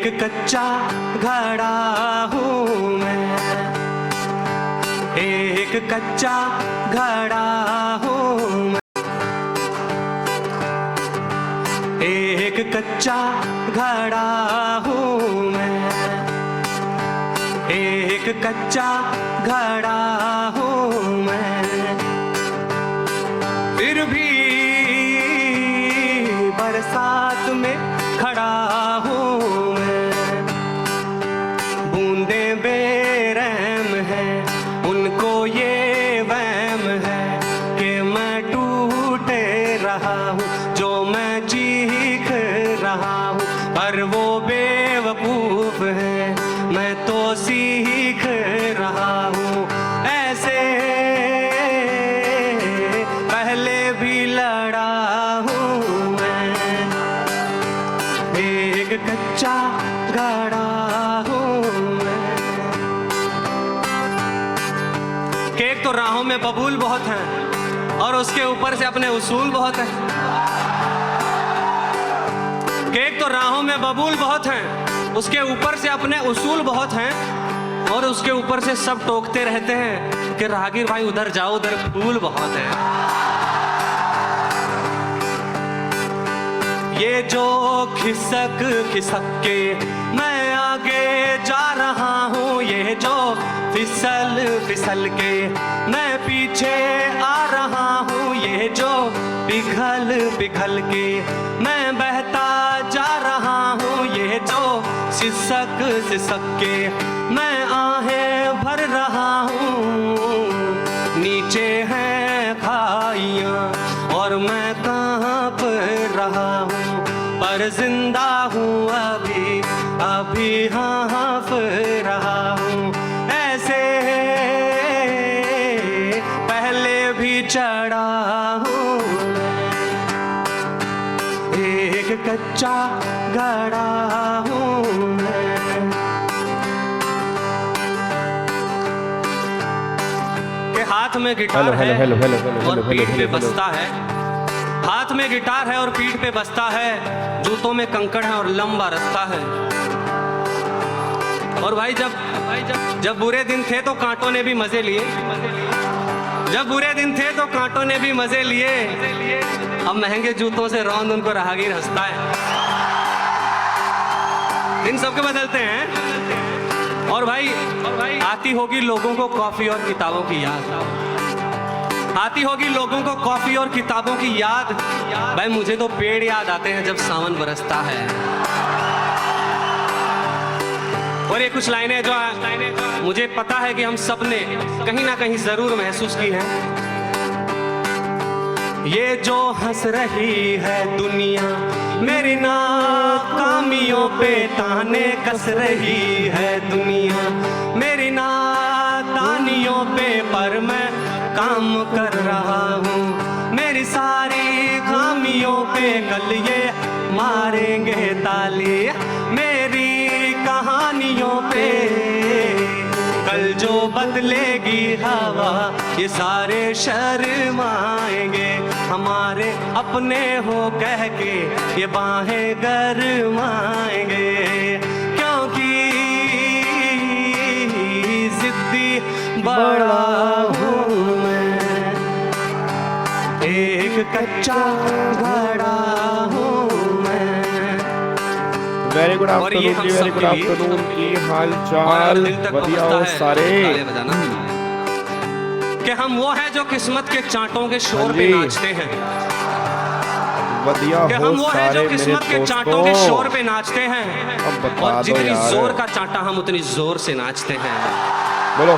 एक कच्चा घड़ा हूँ मैं, एक कच्चा घड़ा हूँ मैं, एक कच्चा घड़ा हूँ मैं, एक कच्चा घड़ा हूँ मैं, फिर भी बरसात में खड़ा हूँ मैं। बूंदें बेरहम हैं, उनको ये वहम है कि मैं टूटे रहा हूँ, जो मैं चीख रहा हूँ, पर वो बेवकूफ है, मैं तो सीख रहा हूँ। ऐसे पहले भी लड़ा हूँ मैं, एक कच्चा घड़ा हूँ मैं। कि एक तो राहों में बबूल बहुत हैं और उसके ऊपर से अपने उसूल बहुत हैं। कि एक तो राहों में बबूल बहुत हैं, उसके ऊपर से अपने उसूल बहुत हैं, और उसके ऊपर से सब टोकते रहते हैं कि राहगीर भाई उधर जाओ, उधर फूल बहुत है। ये जो खिसक खिसक के मैं आगे जा रहा हूँ, ये जो फिसल फिसल के मैं पीछे आ रहा हूँ, ये जो पिघल पिघल के मैं बहता जा रहा हूँ, ये जो सिसक सिसक के मैं आहें भर रहा हूँ। नीचे हैं खाइयाँ और मैं कांप रहा हूँ, पर जिंदा हूँ अभी अभी हाँफ रहा हूँ। ऐसे पहले भी चढ़ा हूँ मैं, एक कच्चा घड़ा हूँ मैं। के हाथ में गिटार है और पीठ पे बस्ता है, हाथ में गिटार है और पीठ पे बस्ता है, जूतों में कंकड़ है और लंबा रास्ता है। और भाई जब बुरे दिन थे तो कांटों ने भी मजे लिए, जब बुरे दिन थे तो कांटों ने भी मजे लिए, अब महंगे जूतों से रौंद उनको राहगीर हंसता है। दिन सबके बदलते हैं। और भाई आती होगी लोगों को कॉफी और किताबों की याद, आती होगी लोगों को कॉफी और किताबों की याद। भाई मुझे तो पेड़ याद आते हैं जब सावन बरसता है। और ये कुछ लाइनें जो मुझे पता है कि हम सब ने कहीं ना कहीं जरूर महसूस की हैं। ये जो हंस रही है दुनिया मेरी नाकामियों पे ताने कस रही है दुनिया मेरी नादानियों पे, पर मैं काम कर रहा हूँ। मेरी सारी खामियों पे कल ये मारेंगे ताली, मेरी कहानियों पे कल जो बदलेगी हवा, ये सारे शर्माएंगे हमारे अपने हो कह के, ये बाहें गरमाएंगे। क्योंकि जिद्दी बड़ा हूँ मैं, एक कच्चा घड़ा हूँ मैं। वेरी गुड आफ्टरनून जी, वेरी गुड आफ्टरनून। की हाल चाल बढ़िया हो सारे? कि हम वो हैं जो किस्मत के चांटों के शोर पे नाचते हैं, बढ़िया कि हम वो हैं जो किस्मत के चांटों के शोर पे नाचते हैं, और जितनी जोर का चांटा हम उतनी जोर से नाचते हैं। बोलो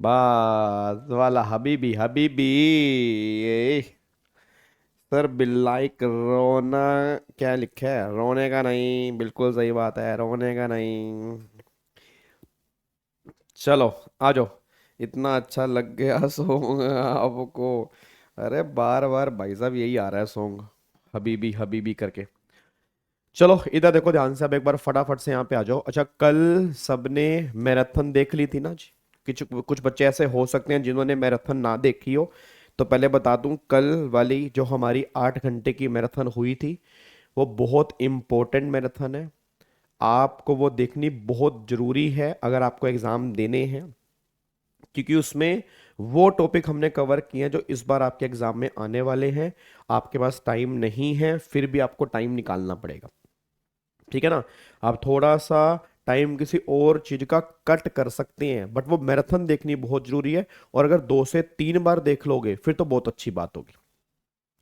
बस वाला हबीबी हबीबी सर बिल्लाइक रोना क्या लिखा है रोने का नहीं बिल्कुल सही बात है रोने का नहीं चलो आ जाओ इतना अच्छा लग गया सॉन्ग आपको अरे बार बार भाई साहब यही आ रहा है सॉन्ग हबीबी हबीबी करके चलो इधर देखो ध्यान से अब एक बार फटाफट से यहाँ पे आ जाओ अच्छा कल सबने मैराथन देख ली थी ना जी कुछ बच्चे ऐसे हो सकते हैं जिन्होंने मैराथन ना देखी हो तो पहले बता दूं कल वाली जो हमारी 8 घंटे की मैराथन हुई थी वो बहुत इम्पोर्टेंट मैराथन है आपको वो देखनी बहुत ज़रूरी है अगर आपको एग्ज़ाम देने हैं क्योंकि उसमें वो टॉपिक हमने कवर किए हैं जो इस बार आपके एग्ज़ाम में आने वाले हैं आपके पास टाइम नहीं है फिर भी आपको टाइम निकालना पड़ेगा ठीक है ना आप थोड़ा सा टाइम किसी और चीज़ का कट कर सकते हैं बट वो मैराथन देखनी बहुत ज़रूरी है और अगर 2 से 3 बार देख लोगे फिर तो बहुत अच्छी बात होगी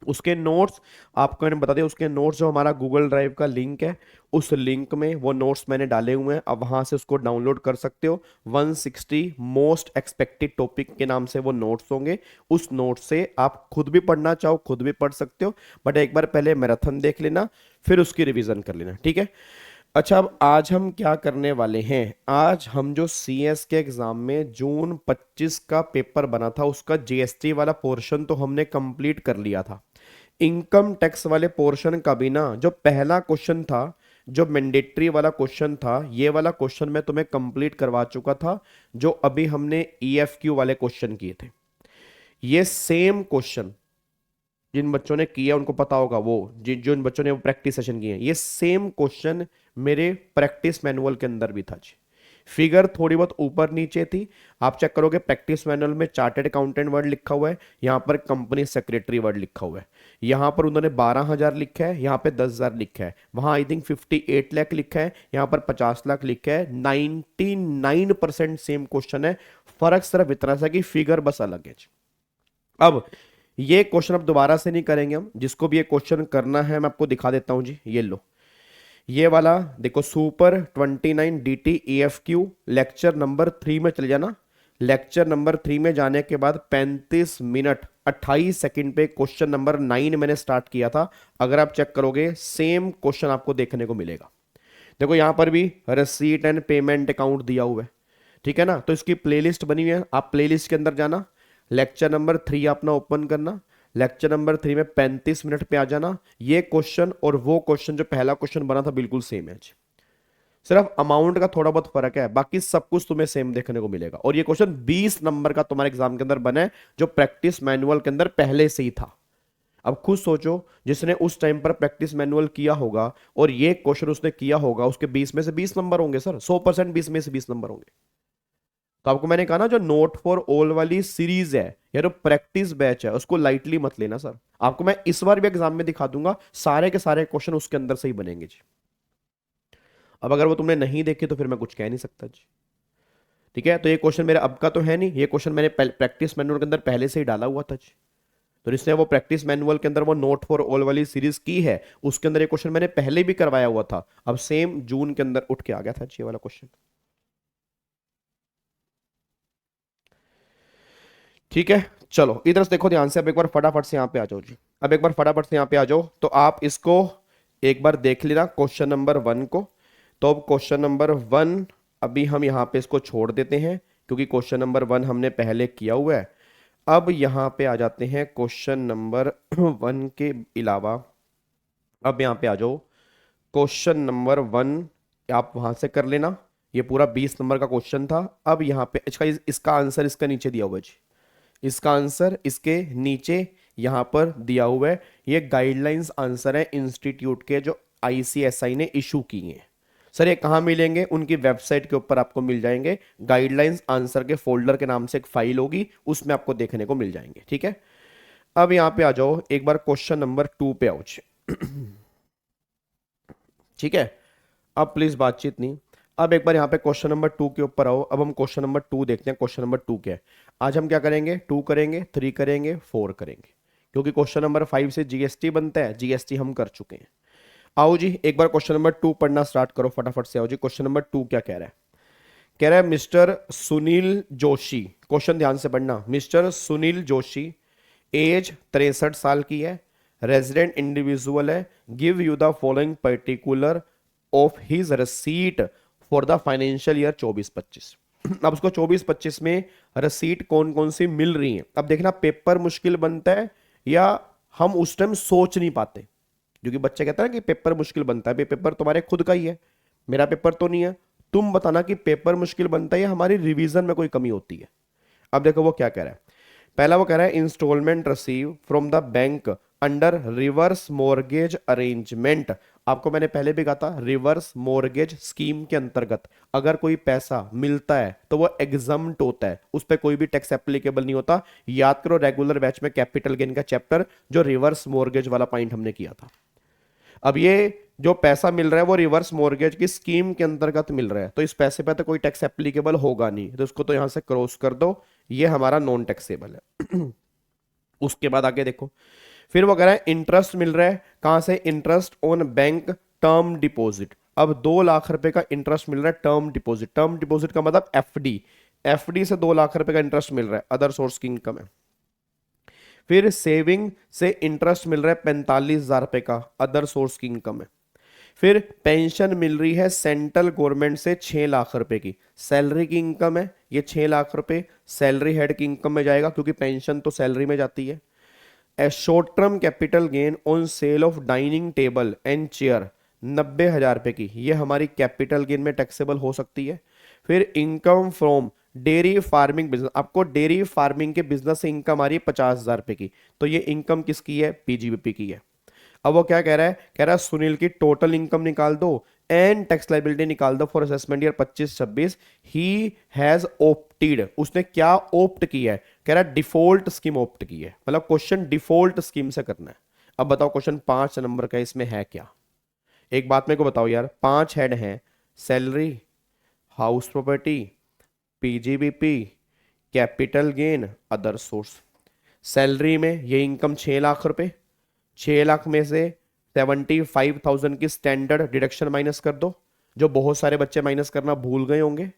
उसके नोट्स आपको मैंने बता दिया उसके नोट्स जो हमारा गूगल ड्राइव का लिंक है उस लिंक में वो नोट्स मैंने डाले हुए हैं अब वहां से उसको डाउनलोड कर सकते हो 160 मोस्ट एक्सपेक्टेड टॉपिक के नाम से वो नोट्स होंगे उस नोट से आप खुद भी पढ़ना चाहो खुद भी पढ़ सकते हो बट एक बार पहले मैराथन देख लेना फिर उसकी रिवीजन कर लेना ठीक है अच्छा अब आज हम क्या करने वाले हैं आज हम जो सीएस के एग्जाम में जून 25 का पेपर बना था उसका जीएसटी वाला पोर्शन तो हमने कंप्लीट कर लिया था इनकम टैक्स वाले पोर्शन का भी ना जो पहला क्वेश्चन था जो मैंडेटरी वाला क्वेश्चन था ये वाला क्वेश्चन मैं तुम्हें कंप्लीट करवा चुका था जो अभी हमने ईएफक्यू वाले क्वेश्चन किए थे ये सेम क्वेश्चन जिन बच्चों ने किया उनको पता होगा वो जिन बच्चों ने वो प्रैक्टिस सेशन किए हैं ये सेम क्वेश्चन मेरे प्रैक्टिस मैनुअल के अंदर भी था जी फिगर थोड़ी बहुत ऊपर नीचे थी आप चेक करोगे प्रैक्टिस मैनुअल में चार्टर्ड अकाउंटेंट वर्ड लिखा हुआ है यहाँ पर कंपनी सेक्रेटरी वर्ड लिखा हुआ है यहाँ पर उन्होंने 12,000 लिखा है यहाँ पे 10,000 लिखा है वहां आई थिंक 58 लाख लिखा है यहाँ पर 50 लाख लिखा है 99% सेम क्वेश्चन है फर्क सिर्फ इतना सा कि फिगर बस अलग है अब ये क्वेश्चन अब दोबारा से नहीं करेंगे हम जिसको भी ये क्वेश्चन करना है मैं आपको दिखा देता हूं जी ये लो ये वाला देखो super 29 DT EFQ lecture number 3 में चले जाना लेक्चर नंबर 3 में जाने के बाद 35 मिनट 28 सेकंड पे क्वेश्चन नंबर 9 मैंने स्टार्ट किया था अगर आप चेक करोगे सेम क्वेश्चन आपको देखने को मिलेगा देखो यहां पर भी रिसीट एंड पेमेंट अकाउंट दिया हुआ है ठीक है ना तो इसकी प्लेलिस्ट बनी हुई है आप प्लेलिस्ट के अंदर जाना लेक्चर नंबर 3 अपना ओपन करना लेक्चर नंबर 3 में 35 मिनट पे आ जाना ये क्वेश्चन और वो क्वेश्चन जो पहला क्वेश्चन बना था बिल्कुल सेम है सिर्फ अमाउंट का थोड़ा बहुत फर्क है बाकी सब कुछ तुम्हें सेम देखने को मिलेगा और ये क्वेश्चन 20 नंबर का तुम्हारे एग्जाम के अंदर बना है जो प्रैक्टिस मैनुअल के अंदर पहले से ही था अब खुद सोचो जिसने उस टाइम पर प्रैक्टिस मैनुअल किया होगा और ये क्वेश्चन उसने किया होगा उसके 20 में से 20 नंबर होंगे सर 100% 20 में से 20 नंबर होंगे तो आपको मैंने कहा ना जो नोट फॉर ऑल वाली सीरीज है या जो प्रैक्टिस बैच है उसको लाइटली मत लेना सर आपको मैं इस बार भी एग्जाम में दिखा दूंगा सारे के सारे क्वेश्चन उसके अंदर से ही बनेंगे जी अब अगर वो तुमने नहीं देखे तो फिर मैं कुछ कह नहीं सकता जी ठीक है तो ये क्वेश्चन मेरा अब का तो है नहीं ये क्वेश्चन मैंने प्रैक्टिस मैनुअल के अंदर पहले से ही डाला हुआ था जी तो जिसने वो प्रैक्टिस मैनुअल के अंदर वो नोट फॉर ऑल वाली सीरीज की है उसके अंदर ये क्वेश्चन मैंने पहले भी करवाया हुआ था अब सेम जून के अंदर उठ के आ गया था ये वाला क्वेश्चन ठीक है चलो इधर से देखो ध्यान से अब एक बार फटाफट से यहाँ पे आ जाओ जी अब एक बार फटाफट से यहाँ पे आ जाओ तो आप इसको एक बार देख लेना क्वेश्चन नंबर 1 को तो अब क्वेश्चन नंबर 1 अभी हम यहाँ पे इसको छोड़ देते हैं क्योंकि क्वेश्चन नंबर 1 हमने पहले किया हुआ है अब यहाँ पे आ जाते हैं क्वेश्चन नंबर 1 के अलावा अब यहाँ पे आ जाओ क्वेश्चन नंबर 1 आप वहां से कर लेना ये पूरा 20 नंबर का क्वेश्चन था अब यहाँ पे इसका आंसर इसका नीचे दिया हुआ है जी इसका आंसर इसके नीचे यहां पर दिया हुआ है ये गाइडलाइंस आंसर है इंस्टीट्यूट के जो ICSI ने इशू किए हैं सर ये कहाँ मिलेंगे? उनकी वेबसाइट के ऊपर आपको मिल जाएंगे, गाइडलाइंस आंसर के फोल्डर के नाम से एक फाइल होगी, उसमें आपको देखने को मिल जाएंगे। ठीक है, अब यहाँ पे आ जाओ, एक बार क्वेश्चन नंबर 2 पे आओ। ठीक है, अब प्लीज बातचीत नहीं, अब एक बार यहाँ पे क्वेश्चन नंबर 2 के ऊपर आओ। अब हम क्वेश्चन नंबर 2 देखते हैं। क्वेश्चन नंबर 2 क्या है? आज हम क्या करेंगे? 2 करेंगे, 3 करेंगे, 4 करेंगे, क्योंकि क्वेश्चन नंबर 5 से जीएसटी बनता है, जीएसटी हम कर चुके हैं। आओ जी, एक बार क्वेश्चन नंबर 2 पढ़ना स्टार्ट करो फटाफट से। आओ जी, क्वेश्चन नंबर 2 क्या कह रहा है? कह रहा है मिस्टर सुनील जोशी, क्वेश्चन ध्यान से पढ़ना, मिस्टर सुनील जोशी, एज 63 साल की है, रेजिडेंट इंडिविजुअल है, give you the following particular of his receipt for the financial year 24-25। अब उसको 24-25 में रसीट कौन कौन सी मिल रही है। अब देखना पेपर मुश्किल बनता है या हम उस टाइम सोच नहीं पाते, क्योंकि बच्चे कहते हैं ना कि पेपर मुश्किल बनता है। पेपर तुम्हारे खुद का ही है, मेरा पेपर तो नहीं है। तुम बताना कि पेपर मुश्किल बनता है या हमारी रिवीजन में कोई कमी होती है। अब देखो वो क्या कह रहा है। पहला वो कह रहा है instalment receive from the bank under reverse mortgage arrangement. आपको मैंने पहले भी कहा था, रिवर्स मॉर्गेज स्कीम के अंतर्गत अगर कोई पैसा मिलता है तो वो एग्जम्प्ट होता है, उस पर कोई भी टैक्स एप्लीकेबल नहीं होता। याद करो रेगुलर बैच में कैपिटल गेन का चैप्टर, जो रिवर्स मॉर्गेज वाला पॉइंट हमने किया था। अब ये जो पैसा मिल रहा है वो रिवर्स मॉर्गेज की स्कीम के अंतर्गत मिल रहा है, तो इस पैसे पे तो कोई टैक्स एप्लीकेबल होगा नहीं, तो उसको तो यहां से क्रॉस कर दो, ये हमारा नॉन टैक्सेबल है। उसके बाद आगे देखो, फिर वो कह रहा है इंटरेस्ट मिल रहा है, कहां से? Interest on bank term deposit. अब 2 लाख रुपए का इंटरेस्ट मिल रहा है टर्म डिपॉजिट। टर्म डिपॉजिट का मतलब एफडी, एफडी से 2 लाख रुपए का इंटरेस्ट मिल रहा है, अदर सोर्स की इनकम है। फिर सेविंग से इंटरेस्ट मिल रहा है 45,000 रुपए का, अदर सोर्स की इनकम है। फिर पेंशन मिल रही है सेंट्रल गवर्नमेंट से 6 लाख रुपए की, सैलरी की इनकम है, ये 6 लाख रुपए सैलरी हेड की इनकम में जाएगा, क्योंकि पेंशन तो सैलरी में जाती है। ए short term capital gain on sale of dining table and chair 90,000 रुपए की, ये हमारी कैपिटल गेन में टैक्सेबल हो सकती है। फिर income from dairy farming business, आपको डेयरी फार्मिंग के बिजनेस से इनकम आ रही है 50,000 रुपए की, तो ये इनकम किसकी है? पीजीबीपी की है। अब वो क्या कह रहा है? कह रहा है सुनील की टोटल इनकम निकाल दो एंड टैक्स लायबिलिटी निकाल दो for assessment year 25-26। He has opted, उसने क्या ऑप्ट किया है? कह रहा है डिफॉल्ट स्कीम ऑप्ट की है, मतलब क्वेश्चन डिफॉल्ट स्कीम से करना है। अब बताओ क्वेश्चन 5 नंबर का इसमें है क्या? एक बात मेरे को बताओ यार, 5 हेड हैं, salary, house property, PGBP, capital gain, other source. Salary में ये इनकम 6 लाख रुपए, 6 लाख में से 75,000 की स्टैंडर्ड डिडक्शन माइनस कर दो, जो बहुत सारे बच्चे माइनस करना भूल गए होंगे।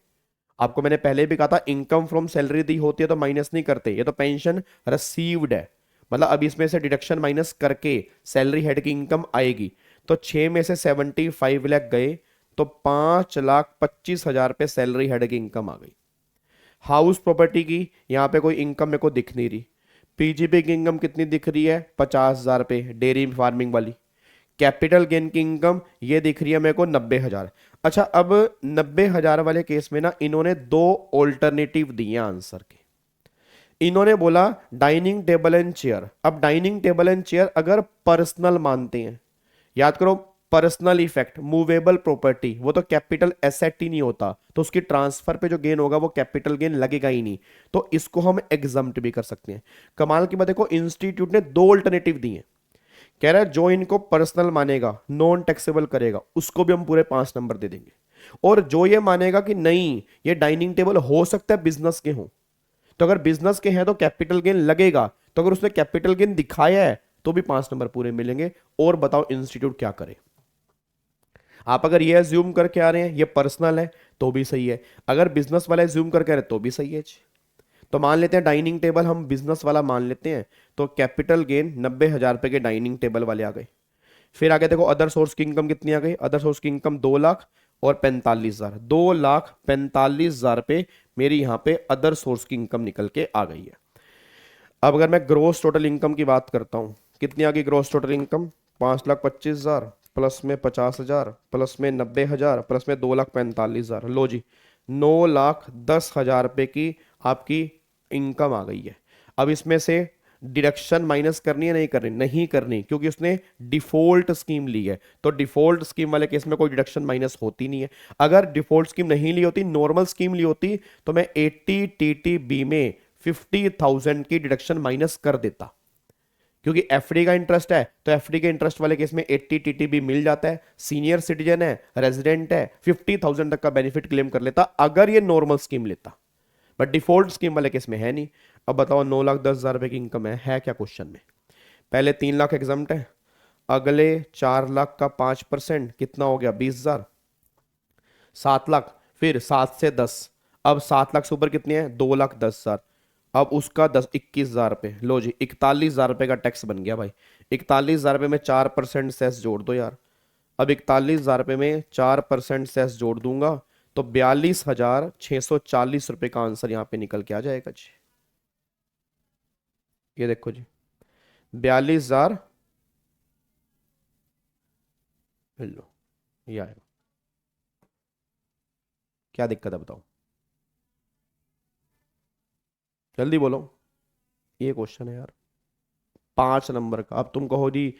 आपको मैंने पहले भी कहा था इनकम फ्रॉम सैलरी दी होती है तो माइनस नहीं करते, ये तो पेंशन रिसीव्ड है, मतलब अब इसमें से डिडक्शन माइनस करके सैलरी हेड की इनकम आएगी। तो 6 में से 75 लाख गए तो 5,25,000 पे सैलरी हेड की इनकम आ गई। हाउस प्रॉपर्टी की यहाँ पे कोई इनकम मेरे को दिख नहीं रही। पीजीबी की इनकम कितनी दिख रही है? 50,000 पे, डेयरी फार्मिंग वाली। कैपिटल गेन की इनकम ये दिख रही है मेरे को 90,000। अच्छा, अब 90,000 वाले केस में ना इन्होंने 2 ऑल्टरनेटिव दिए आंसर के। इन्होंने बोला डाइनिंग टेबल एंड चेयर। अब डाइनिंग टेबल एंड चेयर अगर पर्सनल मानते हैं, याद करो पर्सनल इफेक्ट, मूवेबल प्रॉपर्टी, वो तो कैपिटल एसेट ही नहीं होता, तो उसकी ट्रांसफर पे जो गेन होगा वो कैपिटल गेन लगेगा ही नहीं, तो इसको हम एग्जम्प्ट भी कर सकते हैं। कमाल की बात देखो, इंस्टीट्यूट ने 2 ऑल्टरनेटिव दिए। कह रहा है जो इनको पर्सनल मानेगा, नॉन टैक्सेबल करेगा, उसको भी हम पूरे 5 नंबर दे देंगे, और जो ये मानेगा कि नहीं ये डाइनिंग टेबल हो सकता है बिजनेस के हो, तो अगर बिजनेस के हैं तो कैपिटल गेन लगेगा, तो अगर उसने कैपिटल गेन दिखाया है तो भी 5 नंबर पूरे मिलेंगे। और बताओ इंस्टीट्यूट क्या करे? आप अगर ये अज्यूम करके आ रहे हैं ये पर्सनल है तो भी सही है, अगर बिजनेस वाला अज्यूम करके आ रहे हैं तो भी सही है। तो मान लेते हैं डाइनिंग टेबल हम बिजनेस वाला मान लेते हैं, तो कैपिटल गेन 90,000 रुपए के डाइनिंग टेबल वाले आ गए। फिर आगे देखो अदर सोर्स की इनकम कितनी आ गई? अदर सोर्स की इनकम 2 लाख और 45,000, 2,45,000 रुपए मेरी यहाँ पे अदर सोर्स की इनकम निकल के आ गई है। अब अगर मैं ग्रोस टोटल इनकम की बात करता हूँ, कितनी आ गई ग्रोस टोटल इनकम? 5,25,000 प्लस में 50,000 प्लस में 90,000 प्लस में 2,45,000, लो जी 9,10,000 रुपए की आपकी इनकम आ गई है। अब इसमें से डिडक्शन माइनस करनी है नहीं करनी, नहीं करनी, क्योंकि उसने डिफॉल्ट स्कीम ली है। तो डिफॉल्ट स्कीम वाले केस में कोई डिडक्शन माइनस होती नहीं है। अगर डिफॉल्ट स्कीम नहीं ली होती, नॉर्मल स्कीम ली होती, तो मैं 80 टीटीबी में 50,000 की डिडक्शन माइनस कर देता, क्योंकि एफडी का इंटरेस्ट है, तो एफडी के इंटरेस्ट वाले केस में 80 टीटीबी मिल जाता है, सीनियर सिटीजन है, रेजिडेंट है, 50,000 तक का बेनिफिट क्लेम कर लेता अगर ये नॉर्मल स्कीम लेता। बट डिफॉल्ट स्कीम वाले केस में है नहीं। अब बताओ 9,10,000 रुपए की इनकम है क्या क्वेश्चन में? पहले 3 लाख एग्जाम्प्ट है, अगले 4 लाख का 5% कितना हो गया? 20,000, 7 लाख, फिर 7 से 10, अब 7 लाख से ऊपर कितनी है? 2,10,000, अब उसका 21,000 रुपये। लो जी 41,000 रुपये का टैक्स बन गया भाई। 41,000 रुपये में 4% सेस जोड़ दो यार। अब 41,000 रुपये में 4% सेस जोड़ दूंगा तो 42,640 रुपये का आंसर यहाँ पे निकल के आ जाएगा जी। ये देखो जी 42,000, लो ये आएगा। क्या दिक्कत है बताओ, जल्दी बोलो। ये क्वेश्चन है यार 5 नंबर का। अब तुम कहो जी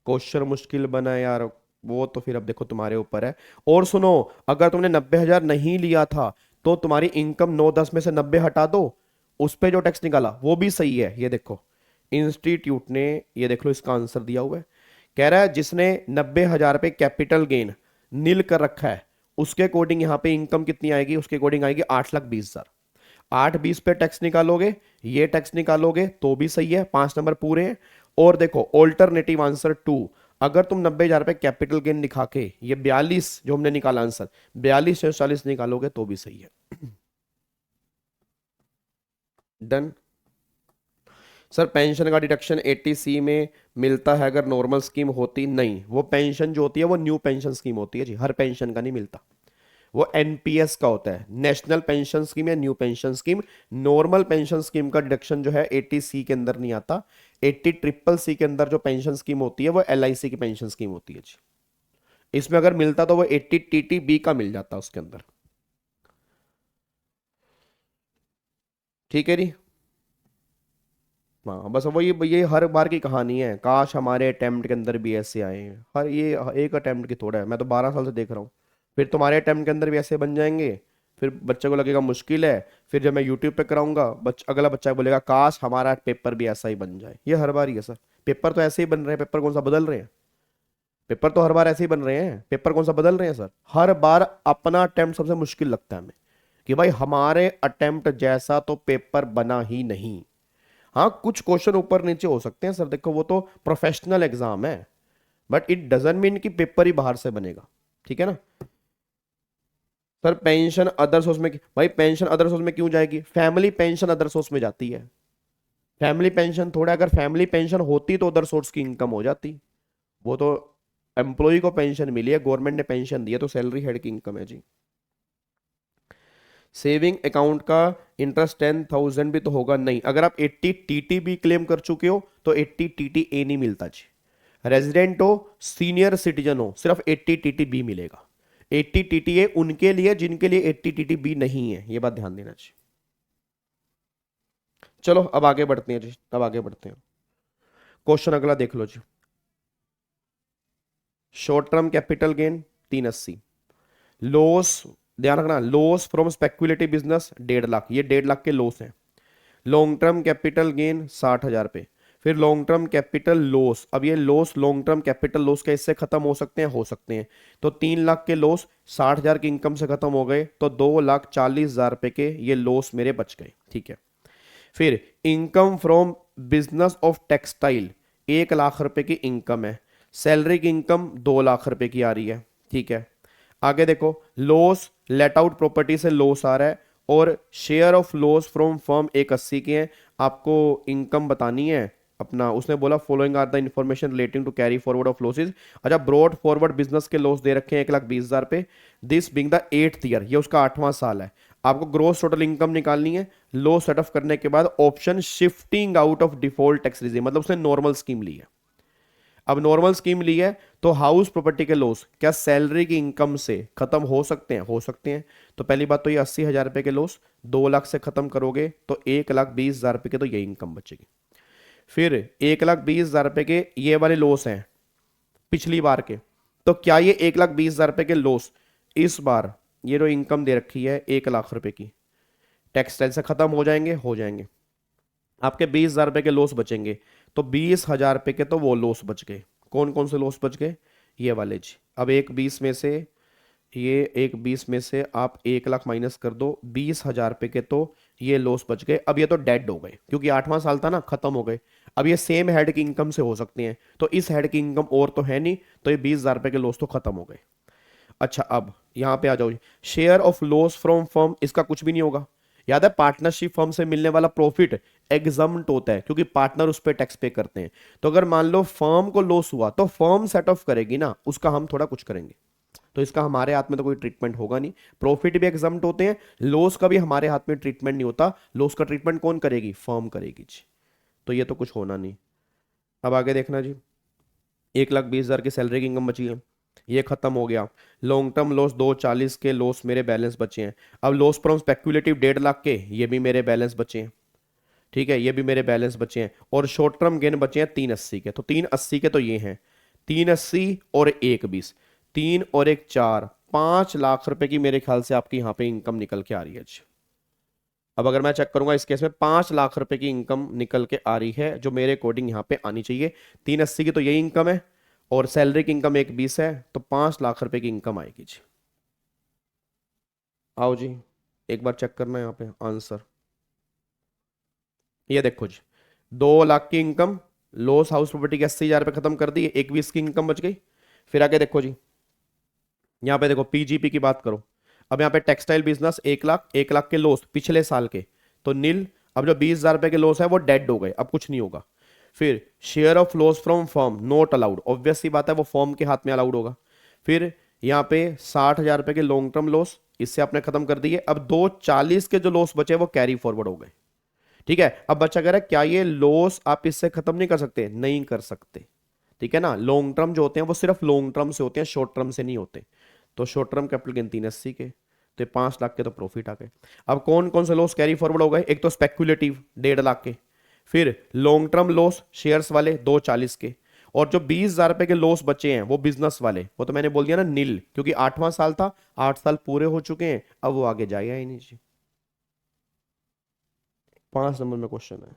क्वेश्चन मुश्किल बना है यार, वो तो फिर अब देखो तुम्हारे ऊपर है। और सुनो, अगर तुमने 90,000 नहीं लिया था तो तुम्हारी इनकम 9-10 में से 90 हटा दो, उस पे जो टैक्स निकाला वो भी सही है। ये देखो इंस्टीट्यूट ने, ये देख लो इसका आंसर दिया हुआ है, कह रहा है जिसने 90,000 पे कैपिटल गेन नील कर रखा है उसके अकॉर्डिंग यहाँ पे इनकम कितनी आएगी? उसके अकॉर्डिंग आएगी 8,20,000। 8,20 पे टैक्स निकालोगे, ये टैक्स निकालोगे तो भी सही है, 5 नंबर पूरे हैं। और देखो ऑल्टरनेटिव आंसर 2, अगर तुम 90,000 पे कैपिटल गेन दिखा के ये 42 जो हमने निकाला आंसर 42 से 40 निकालोगे तो भी सही है। डन। सर पेंशन का डिडक्शन 80C में मिलता है अगर नॉर्मल स्कीम होती? नहीं, वो पेंशन जो होती है वो न्यू पेंशन स्कीम होती है जी, हर पेंशन का नहीं मिलता, वो एनपीएस का होता है, नेशनल पेंशन स्कीम या new pension scheme. Normal pension scheme का डिडक्शन जो है 80C के अंदर नहीं आता। 80CCC के अंदर जो पेंशन स्कीम होती है वो LIC की पेंशन स्कीम होती है जी। इसमें अगर मिलता तो वो 80TTB का मिल जाता उसके अंदर। ठीक है जी। हाँ बस वो ये हर बार की कहानी है, काश हमारे अटेम्प्ट के अंदर भी ऐसे आए। हर ये एक अटेम्प्ट की थोड़ा है, मैं तो 12 साल से देख रहा हूँ। फिर तुम्हारे अटेम्प्ट के अंदर भी ऐसे बन जाएंगे, फिर बच्चे को लगेगा मुश्किल है, फिर जब मैं यूट्यूब पे कराऊंगा अगला बच्चा बोलेगा काश हमारा पेपर भी ऐसा ही बन जाए। ये हर बार ही है सर, पेपर तो ऐसे ही बन रहे हैं, पेपर कौन सा बदल रहे हैं? पेपर तो हर बार ऐसे ही बन रहे हैं, पेपर कौन सा बदल रहे हैं सर? हर बार अपना अटेम्प्ट सबसे मुश्किल लगता है हमें कि भाई हमारे अटेम्प्ट जैसा तो पेपर बना ही नहीं। हाँ कुछ क्वेश्चन ऊपर नीचे हो सकते हैं सर, देखो वो तो प्रोफेशनल एग्जाम है, बट इट डजंट मीन कि पेपर ही बाहर से बनेगा। ठीक है ना सर? पेंशन अदर सोर्स में, भाई पेंशन अदर सोर्स में क्यों जाएगी? फैमिली पेंशन अदर सोर्स में जाती है। फैमिली पेंशन थोड़ा, अगर फैमिली पेंशन होती तो अदर सोर्स की इनकम हो जाती। वो तो एम्प्लॉय को पेंशन मिली है, गवर्नमेंट ने पेंशन दी है, तो सैलरी हेड की इनकम है जी। सेविंग अकाउंट का इंटरेस्ट 10,000 भी तो होगा? नहीं, अगर आप 80 TTB क्लेम कर चुके हो तो 80 TTA नहीं मिलता जी। रेजिडेंट हो, सीनियर सिटीजन हो, सिर्फ 80 TTB मिलेगा। 80 TTA उनके लिए जिनके लिए 80 TTB नहीं है, ये बात ध्यान देना चाहिए। चलो अब आगे बढ़ते हैं जी, अब आगे बढ़ते हैं। क्वेश्चन अगला देख लो जी। Short term capital gain 380, loss ध्यान रखना, loss from speculative business 1.5 lakh, ये 1.5 लाख के लॉस हैं। लॉन्ग टर्म कैपिटल गेन 60,000 पे, फिर लॉन्ग टर्म कैपिटल लॉस। अब ये loss long term capital loss का इससे खत्म हो सकते हैं? हो सकते हैं। तो 3 लाख के लॉस 60,000 की इनकम से खत्म हो गए, तो 2,40,000 रुपए के ये लॉस मेरे बच गए। ठीक है, फिर income from business of textile 1 lakh रुपए की इनकम है, सैलरी की इनकम 2 लाख रुपए की आ रही है। ठीक है, आगे देखो लॉस लेट आउट प्रॉपर्टी से लॉस आ रहा है, और share of loss from firm 180 के हैं। आपको इनकम बतानी है अपना, उसने बोला following are the information relating to carry forward of losses. अच्छा, ब्रॉड फॉरवर्ड बिजनेस के लॉस दे रखे हैं 1,20,000 पे, this being the 8th year, ये उसका 8वां साल है। आपको ग्रोस टोटल इनकम निकालनी है। लॉस सेट ऑफ करने के बाद option shifting out of default tax regime, मतलब उसने नॉर्मल स्कीम ली है। अब नॉर्मल स्कीम ली है तो हाउस प्रॉपर्टी के लॉस क्या सैलरी की इनकम से खत्म हो सकते हैं? हो सकते हैं। तो पहली बात तो ये 80,000 रुपए के लॉस 2 लाख से खत्म करोगे तो 1,20,000 रुपए के, तो ये इनकम बचेगी। फिर 1,20,000 रुपए के ये वाले लॉस हैं पिछली बार के, तो क्या ये 1,20,000 रुपए के लॉस इस बार ये जो इनकम दे रखी है 1,00,000 रुपए की टेक्सटाइल से खत्म हो जाएंगे? हो जाएंगे। आपके 20,000 रुपए के लॉस बचेंगे, तो 20,000 रुपए के तो वो लॉस बच गए। कौन कौन से लॉस बच गए? ये वाले जी। अब एक 20 में से ये एक 20 में से आप 1,00,000 माइनस कर दो, 20,000 रुपए के तो ये लॉस बच गए। अब ये तो डेड हो गए क्योंकि 8वां साल था ना, खत्म हो गए। अब ये सेम हेड की इनकम से हो सकते हैं, तो इस हेड की इनकम और तो है नहीं, तो ये 20,000 रुपए के लॉस तो खत्म हो गए। अच्छा अब यहां पे आ जाओ, share of loss from firm, इसका कुछ भी नहीं होगा। याद है पार्टनरशिप फर्म से मिलने वाला प्रॉफिट एग्जम्प्ट होता है क्योंकि पार्टनर उस पर टैक्स पे करते हैं। तो अगर मान लो फर्म को लॉस हुआ तो फर्म सेट ऑफ करेगी ना, उसका हम थोड़ा कुछ करेंगे, तो इसका हमारे हाथ में तो कोई ट्रीटमेंट होगा नहीं। प्रॉफिट भी एग्जम्प्ट होते हैं, लॉस का भी हमारे हाथ में ट्रीटमेंट नहीं होता। लॉस का ट्रीटमेंट कौन करेगी? फर्म करेगी जी। तो ये तो कुछ होना नहीं। अब आगे देखना जी, 1,20,000 की सैलरी की इनकम बची है, ये खत्म हो गया। लॉन्ग टर्म लॉस 240 के लॉस मेरे बैलेंस बचे हैं। अब लॉस फ्रॉम स्पेक्युलेटिव 1.5 लाख के, ये भी मेरे बैलेंस बचे हैं। ठीक है, ये भी मेरे बैलेंस बचे हैं। और शॉर्ट टर्म गेन बचे हैं 380 के, तो 380 के तो ये हैं 380 और 120, 3 और 1 4, 5,00,000 रुपए की मेरे ख्याल से आपकी यहाँ पे इनकम निकल के आ रही है जी। अब अगर मैं चेक करूंगा इस केस में 5,00,000 रुपए की इनकम निकल के आ रही है, जो मेरे अकॉर्डिंग यहाँ पे आनी चाहिए। 380 की तो यही इनकम है और सैलरी की इनकम 120 है, तो 5,00,000 रुपए की इनकम आएगी जी। आओ जी, एक बार चेक करना यहाँ पे आंसर। ये देखो जी, 2,00,000 की इनकम, लॉस हाउस प्रॉपर्टी के 80,000 रुपये खत्म कर दिए, 120 की इनकम बच गई। फिर आगे देखो जी, यहाँ पे देखो पीजीपी की बात करो। अब यहाँ पे टेक्सटाइल बिजनेस 1,00,000, 1,00,000 के लॉस पिछले साल के, तो नील। अब जो 20,000 रुपए के लॉस है वो डेड हो गए, अब कुछ नहीं होगा। फिर share of loss from firm not allowed, obvious सी बात है वो फर्म के हाथ में अलाउड होगा। फिर यहाँ पे 60,000 रुपए के लॉन्ग टर्म लॉस, इससे आपने खत्म कर दिए। अब 240 के जो लॉस बचे वो कैरी फॉरवर्ड हो गए। ठीक है, अब बच्चा कह रहा है क्या ये लॉस आप इससे खत्म नहीं कर सकते? नहीं कर सकते। ठीक है ना, लॉन्ग टर्म जो होते हैं वो सिर्फ लॉन्ग टर्म से होते हैं, शॉर्ट टर्म से नहीं होते। तो शॉर्ट टर्म कैपिटल गेन 380 के, तो 5,00,000 के तो प्रॉफिट आ गए। अब कौन कौन से लॉस कैरी फॉरवर्ड हो गए? एक तो स्पेक्युलेटिव 1.5 लाख के, फिर लॉन्ग टर्म लॉस शेयर्स वाले 240 के, और जो 20,000 रुपए के लॉस बचे हैं वो बिजनेस वाले, वो तो मैंने बोल दिया ना नील, क्योंकि 8वां साल था, 8 साल पूरे हो चुके हैं, अब वो आगे जाएगा ही नहीं जी। 5 नंबर में क्वेश्चन है,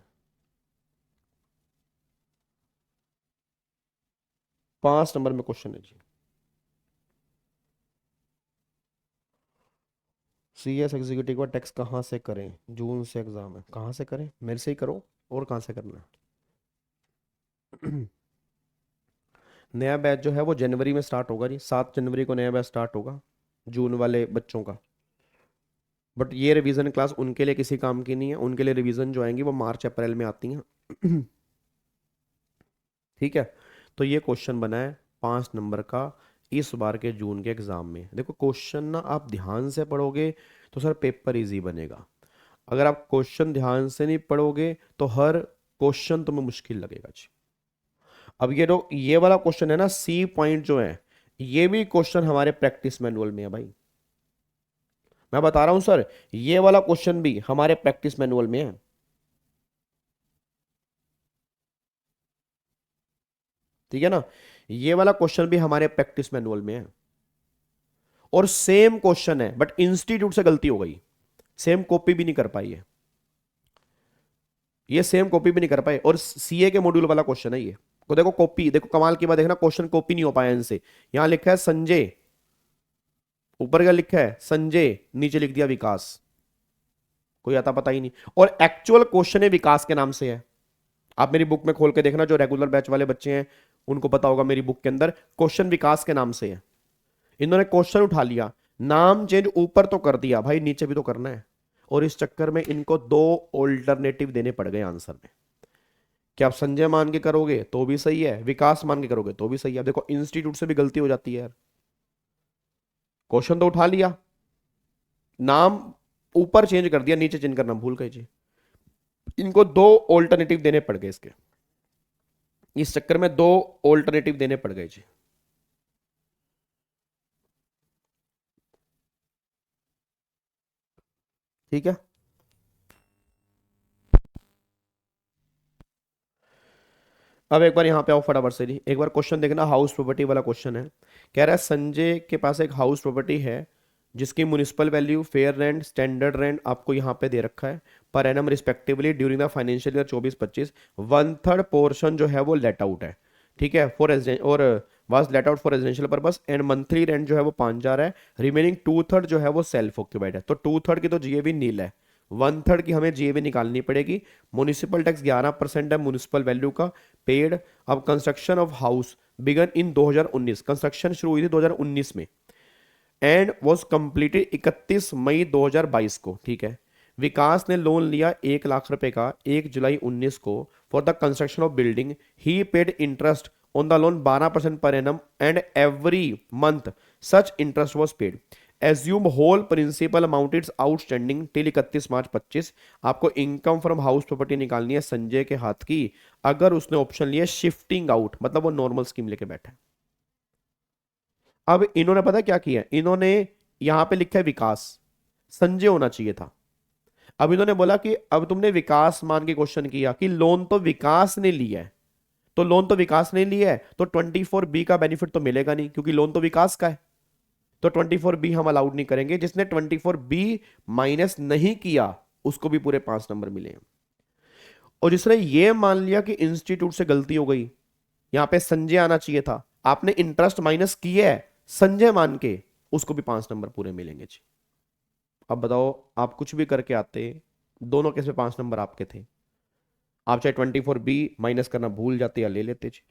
5 नंबर में क्वेश्चन है जी। सीएस एग्जीक्यूटिव का टैक्स कहाँ से करें? जून से एग्जाम है, कहाँ से करें? मेरे से ही करो, और कहाँ से करना है? नया बैच जो है वो जनवरी में स्टार्ट होगा जी, 7 जनवरी को नया बैच स्टार्ट होगा जून वाले बच्चों का। बट ये रिवीजन क्लास उनके लिए किसी काम की नहीं है, उनके लिए रिवीजन जो आएंगी वो मार्च अप्रैल में आती हैं। ठीक है, तो ये क्वेश्चन बना है 5 नंबर का इस बार के जून के एग्जाम में। देखो क्वेश्चन ना आप ध्यान से पढ़ोगे तो सर पेपर इजी बनेगा, अगर आप क्वेश्चन ध्यान से नहीं पढ़ोगे तो हर क्वेश्चन तुम्हें मुश्किल लगेगा जी। अब ये वाला क्वेश्चन है ना, सी पॉइंट जो है, ये भी क्वेश्चन हमारे प्रैक्टिस मैनुअल में है भाई। मैं बता रहा हूं सर, ये वाला क्वेश्चन भी हमारे प्रैक्टिस मैनुअल में है। ठीक है ना, ये वाला क्वेश्चन भी हमारे प्रैक्टिस मैनुअल में है, और सेम क्वेश्चन है, बट इंस्टीट्यूट से गलती हो गई, सेम कॉपी भी नहीं कर पाई है, ये सेम कॉपी भी नहीं कर पाए, और सीए के मॉड्यूल वाला क्वेश्चन है ये। को देखो कॉपी, देखो कमाल की बात, देखना क्वेश्चन कॉपी नहीं हो पाया इनसे। यहां लिखा है संजय, ऊपर क्या लिखा है? संजय, नीचे लिख दिया विकास, कोई आता पता ही नहीं, और एक्चुअल क्वेश्चन है विकास के नाम से है। आप मेरी बुक में खोल के देखना, जो रेगुलर बैच वाले बच्चे हैं उनको पता होगा, मेरी बुक के अंदर क्वेश्चन विकास के नाम से है। इन्होंने क्वेश्चन उठा लिया, नाम चेंज ऊपर तो कर दिया भाई, नीचे भी तो करना है, और इस चक्कर में इनको 2 ऑल्टरनेटिव देने पड़ गए आंसर में। क्या आप संजय मान के करोगे तो भी सही है, विकास मान के करोगे तो भी सही है। देखो इंस्टीट्यूट से भी गलती हो जाती है यार, क्वेश्चन तो उठा लिया, नाम ऊपर चेंज कर दिया, नीचे चेंज करना भूल गए जी। इनको 2 ऑल्टरनेटिव देने पड़ गए इसके, इस चक्कर में 2 ऑल्टरनेटिव देने पड़ गए जी। ठीक है, अब एक बार यहाँ पे आओ फटाफट से जी, एक बार क्वेश्चन देखना, हाउस प्रॉपर्टी वाला क्वेश्चन है। कह रहा है संजय के पास एक हाउस प्रॉपर्टी है जिसकी municipal value, fair rent, standard rent आपको यहाँ पे दे रखा है per annum respectively during the financial year 24-25। 1/3 portion जो है वो लेट आउट है, ठीक है, फॉर रेजिडेंशियल और was let out for residential purpose and monthly rent जो है वो 5,000 है। रिमेनिंग 2/3 जो है वो सेल्फ ऑक्यूपाइड है, तो 2/3 की तो जीएवी नील है, 1/3 की हमें जीएवी निकालनी पड़ेगी। म्युनिसिपल टैक्स 11% है म्युनिसिपल वैल्यू का पेड। अब construction of house began in 2019, construction शुरू हुई थी 2019 में एंड वॉज कंप्लीटेड 31 मई 2022 को, ठीक है। विकास ने लोन लिया 1 लाख रुपए का 1 जुलाई 19 को for the construction of building. He paid interest on the loan 12% per annum and every month such interest was paid. Assume whole principal amount it's outstanding till 31 March 25। आपको इनकम फ्रॉम हाउस प्रॉपर्टी निकालनी है संजय के हाथ की, अगर उसने option लिया shifting out, मतलब वो नॉर्मल स्कीम लेके बैठा है। अब इन्होंने पता क्या किया, इन्होंने यहां पे लिखा है विकास, संजय होना चाहिए था। अब इन्होंने बोला कि अब तुमने विकास मान के क्वेश्चन किया कि लोन तो विकास ने लिया है, तो लोन तो विकास ने लिया है तो 24B का बेनिफिट तो मिलेगा नहीं क्योंकि लोन तो विकास का है, तो 24B हम अलाउड नहीं करेंगे। जिसने 24B माइनस नहीं किया उसको भी पूरे 5 नंबर मिले। और जिसने ये मान लिया कि इंस्टीट्यूट से गलती हो गई, यहां पे संजय आना चाहिए था, आपने इंटरेस्ट माइनस किया है संजय मान के, उसको भी 5 नंबर पूरे मिलेंगे जी। अब बताओ आप कुछ भी करके आते, दोनों केस में 5 नंबर आपके थे। आप चाहे 24B माइनस करना भूल जाते या ले लेते जी।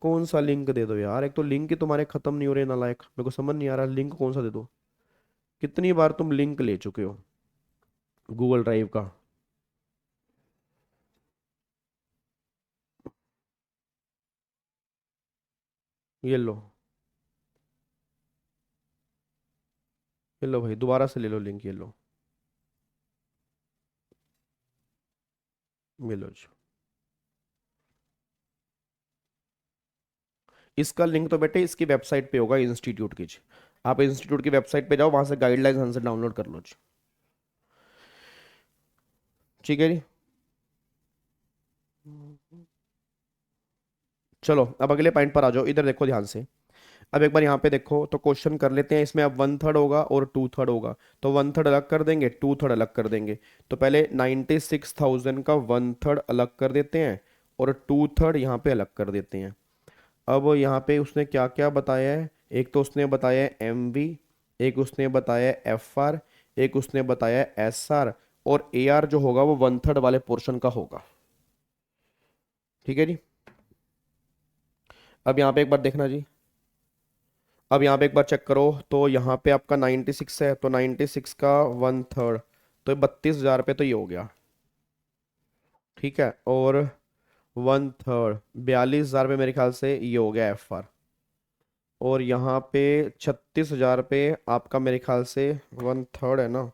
कौन सा लिंक दे दो यार, एक तो लिंक ही तुम्हारे खत्म नहीं हो रहे नालायक, मेरे को समझ नहीं आ रहा लिंक कौन सा दे दो। कितनी बार तुम लिंक ले चुके हो गूगल ड्राइव का। ये लो, ये लो भाई, दोबारा से ले लो लिंक, ये लो, ये लो जी। इसका लिंक तो बेटे इसकी वेबसाइट पे होगा इंस्टीट्यूट की जी। आप इंस्टीट्यूट की वेबसाइट पे जाओ, वहां से गाइडलाइंस आंसर डाउनलोड कर लो जी, ठीक है जी। चलो अब अगले पॉइंट पर आ जाओ, इधर देखो ध्यान से। अब एक बार यहाँ पे देखो तो क्वेश्चन कर लेते हैं, इसमें अब 1/3 होगा और 2/3 होगा, तो 1/3 अलग कर देंगे, 2/3 अलग कर देंगे। तो पहले 96,000 का 1/3 अलग कर देते हैं और 2/3 यहाँ पे अलग कर देते हैं। अब यहाँ पे उसने क्या क्या बताया है, एक तो उसने बताया है MV, एक उसने बताया है FR, एक उसने बताया है SR, और AR जो होगा वो 1/3 वाले पोर्शन का होगा, ठीक है जी। अब यहाँ पे एक बार देखना जी, अब यहाँ पे एक बार चेक करो तो यहाँ पे आपका 96 है, तो 96 का 1/3 तो 32,000 रुपये तो ये हो गया, ठीक है। और 1/3 42,000 रुपये मेरे ख्याल से ये हो गया FR, और यहाँ पे 36,000 रुपये आपका मेरे ख्याल से 1/3 है ना,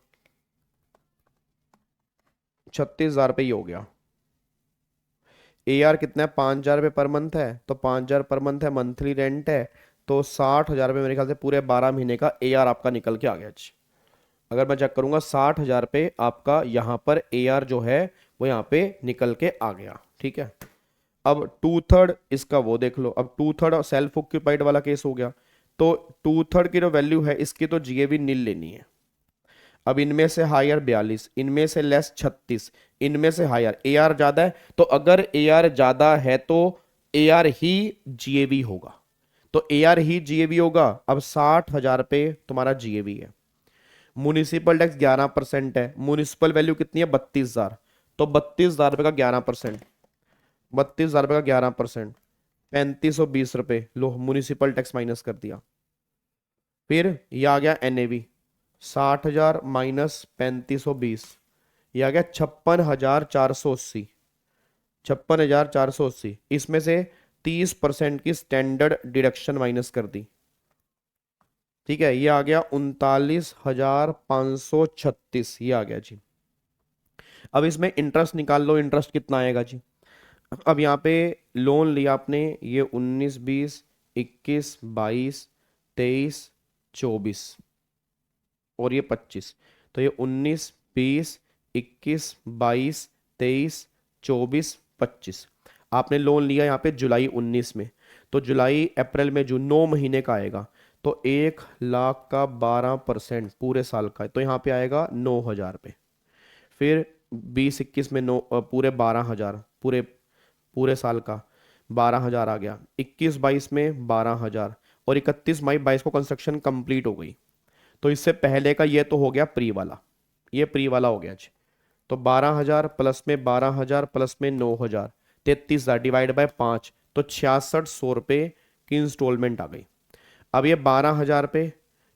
36,000 रुपये ये हो गया। AR कितना है, 5,000 रुपये पर मंथ है, तो 5,000 पर मंथ है, मंथली रेंट है, तो 60,000 रुपये मेरे ख्याल से पूरे 12 महीने का AR आपका निकल के आ गया जी। अगर मैं चेक करूंगा 60,000 रुपये आपका यहाँ पर AR जो है वो यहाँ पे निकल के आ गया, ठीक है। अब 2/3 इसका वो देख लो, अब 2/3 सेल्फ ऑक्यूपाइड वाला केस हो गया, तो 2/3 की जो वैल्यू है इसकी तो जीएवी नील लेनी है। अब इनमें से हायर 42, इनमें से लेस 36, इनमें से हायर, AR ज्यादा है, तो अगर AR ज्यादा है तो AR ही जीएवी होगा, तो AR ही जीएवी होगा। अब 60,000 रुपये तुम्हारा जीएवी है, म्युनिसिपल टैक्स 11% है, म्युनिसिपल वैल्यू कितनी है 32,000, तो 32,000 रुपये का 11%, 32,000 रुपये का 11%, 3,520 रुपये लो म्युनिसिपल टैक्स माइनस कर दिया। फिर ये आ गया NAV 60,000 माइनस 3,520, ये आ गया 56,480, 56,480। इसमें से 30% की स्टैंडर्ड डिडक्शन माइनस कर दी, ठीक है, ये आ गया 39,536, ये आ गया जी। अब इसमें इंटरेस्ट निकाल लो, इंटरेस्ट कितना आएगा जी। अब यहाँ पे लोन लिया आपने, ये 19, 20, 21, 22, 23, 24 और ये 25, तो ये 19, 20, 21, 22, 23, 24, 25। आपने लोन लिया यहाँ पे जुलाई 19 में, तो जुलाई अप्रैल में जून 9 महीने का आएगा, तो 1 लाख का 12% पूरे साल का, तो यहाँ पे आएगा 9,000 रुपये। फिर 20-21 में पूरे 12,000, पूरे पूरे साल का 12,000 आ गया। 21-22 में 12,000, और 31 मई 22 को कंस्ट्रक्शन कंप्लीट हो गई। तो इससे पहले का ये तो हो गया प्री वाला, ये प्री वाला हो गया जी। तो 12,000 प्लस में 12,000 प्लस में 9,000, 33,000 डिवाइड बाय 5, तो 6600 रुपये की इंस्टॉलमेंट आ गई। अब ये 12,000 रुपये,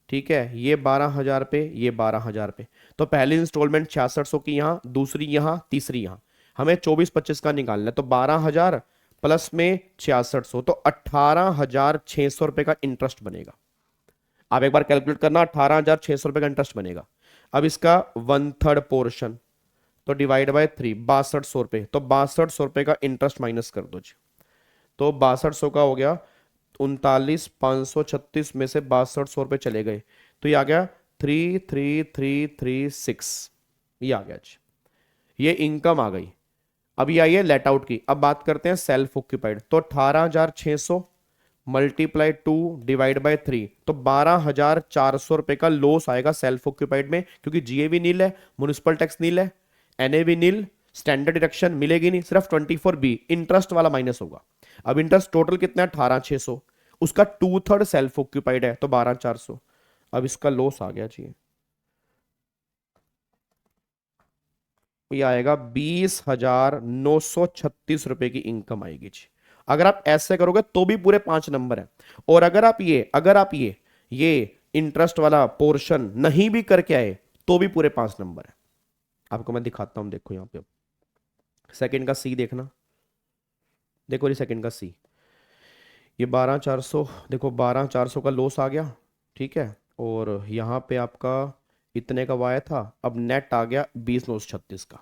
ठीक है, ये 12,000 रुपये, ये 12,000 रुपये, तो पहली इंस्टॉलमेंट 6600 की यहाँ, दूसरी यहाँ, तीसरी यहाँ, हमें 24-25 का निकालना है। तो 12,000 प्लस में 6600, तो 18,600 रुपये का इंटरेस्ट बनेगा। आप एक बार कैलकुलेट करना, 18,600 रुपये का इंटरेस्ट बनेगा। अब इसका 1/3 पोर्शन, तो डिवाइड बाय 3, 6200 रुपये, तो 6200 रुपये का इंटरेस्ट माइनस कर दो जी। तो 6200 का हो गया 39,536 में से 6200 रुपये चले गए, तो ये आ गया 33,336, ये आ गया जी, ये इनकम आ गई। अब ये आई है लेट आउट की। अब बात करते हैं सेल्फ ऑक्यूपाइड, तो 18,600 मल्टीप्लाई 2 डिवाइड बाय 3, तो 12,400 रुपये का लॉस आएगा सेल्फ ऑक्यूपाइड में, क्योंकि जीएवी नील है, म्युनिसिपल टैक्स नील है, एनएवी नील, स्टैंडर्ड डिडक्शन मिलेगी नहीं, सिर्फ 24B इंटरेस्ट वाला माइनस होगा। अब इंटरेस्ट टोटल कितना है 18,600, उसका 2/3 सेल्फ ऑक्यूपाइड है, तो 12,400। अब इसका लॉस आ गया जी, ये आएगा 20,936 रुपए की इनकम आएगी जी। अगर आप ऐसे करोगे तो भी पूरे 5 नंबर है, और अगर आप ये इंटरेस्ट वाला पोर्शन नहीं भी करके आए तो भी पूरे 5 नंबर है। आपको मैं दिखाता हूं, देखो यहां पे सेकंड का सी देखना, देखो ये सेकंड का सी, ये 12,400, देखो 12,400 का लॉस आ गया, ठीक है, और यहां पे आपका इतने का वाया था, अब नेट आ गया 20,936 का।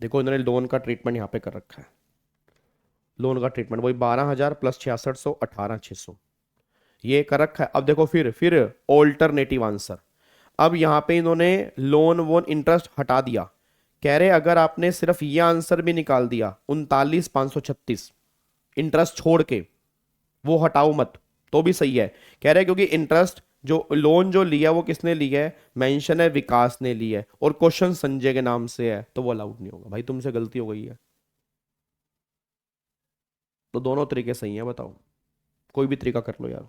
देखो इन्होंने लोन का ट्रीटमेंट यहाँ पे कर रखा है, लोन का ट्रीटमेंट वही 12,000 प्लस 6600, 18,600 ये कर रखा है। अब देखो फिर ऑल्टरनेटिव आंसर, अब यहाँ पे इन्होंने लोन वोन इंटरेस्ट हटा दिया, कह रहे अगर आपने सिर्फ ये आंसर भी निकाल दिया 39,536 इंटरेस्ट छोड़ के, वो हटाओ मत, तो भी सही है, कह रहे क्योंकि इंटरेस्ट जो लोन जो लिया वो किसने लिया है, मेंशन है विकास ने लिया है, और क्वेश्चन संजय के नाम से है, तो वो अलाउड नहीं होगा। भाई तुमसे गलती हो गई है, तो दोनों तरीके सही है, बताओ कोई भी तरीका कर लो यार।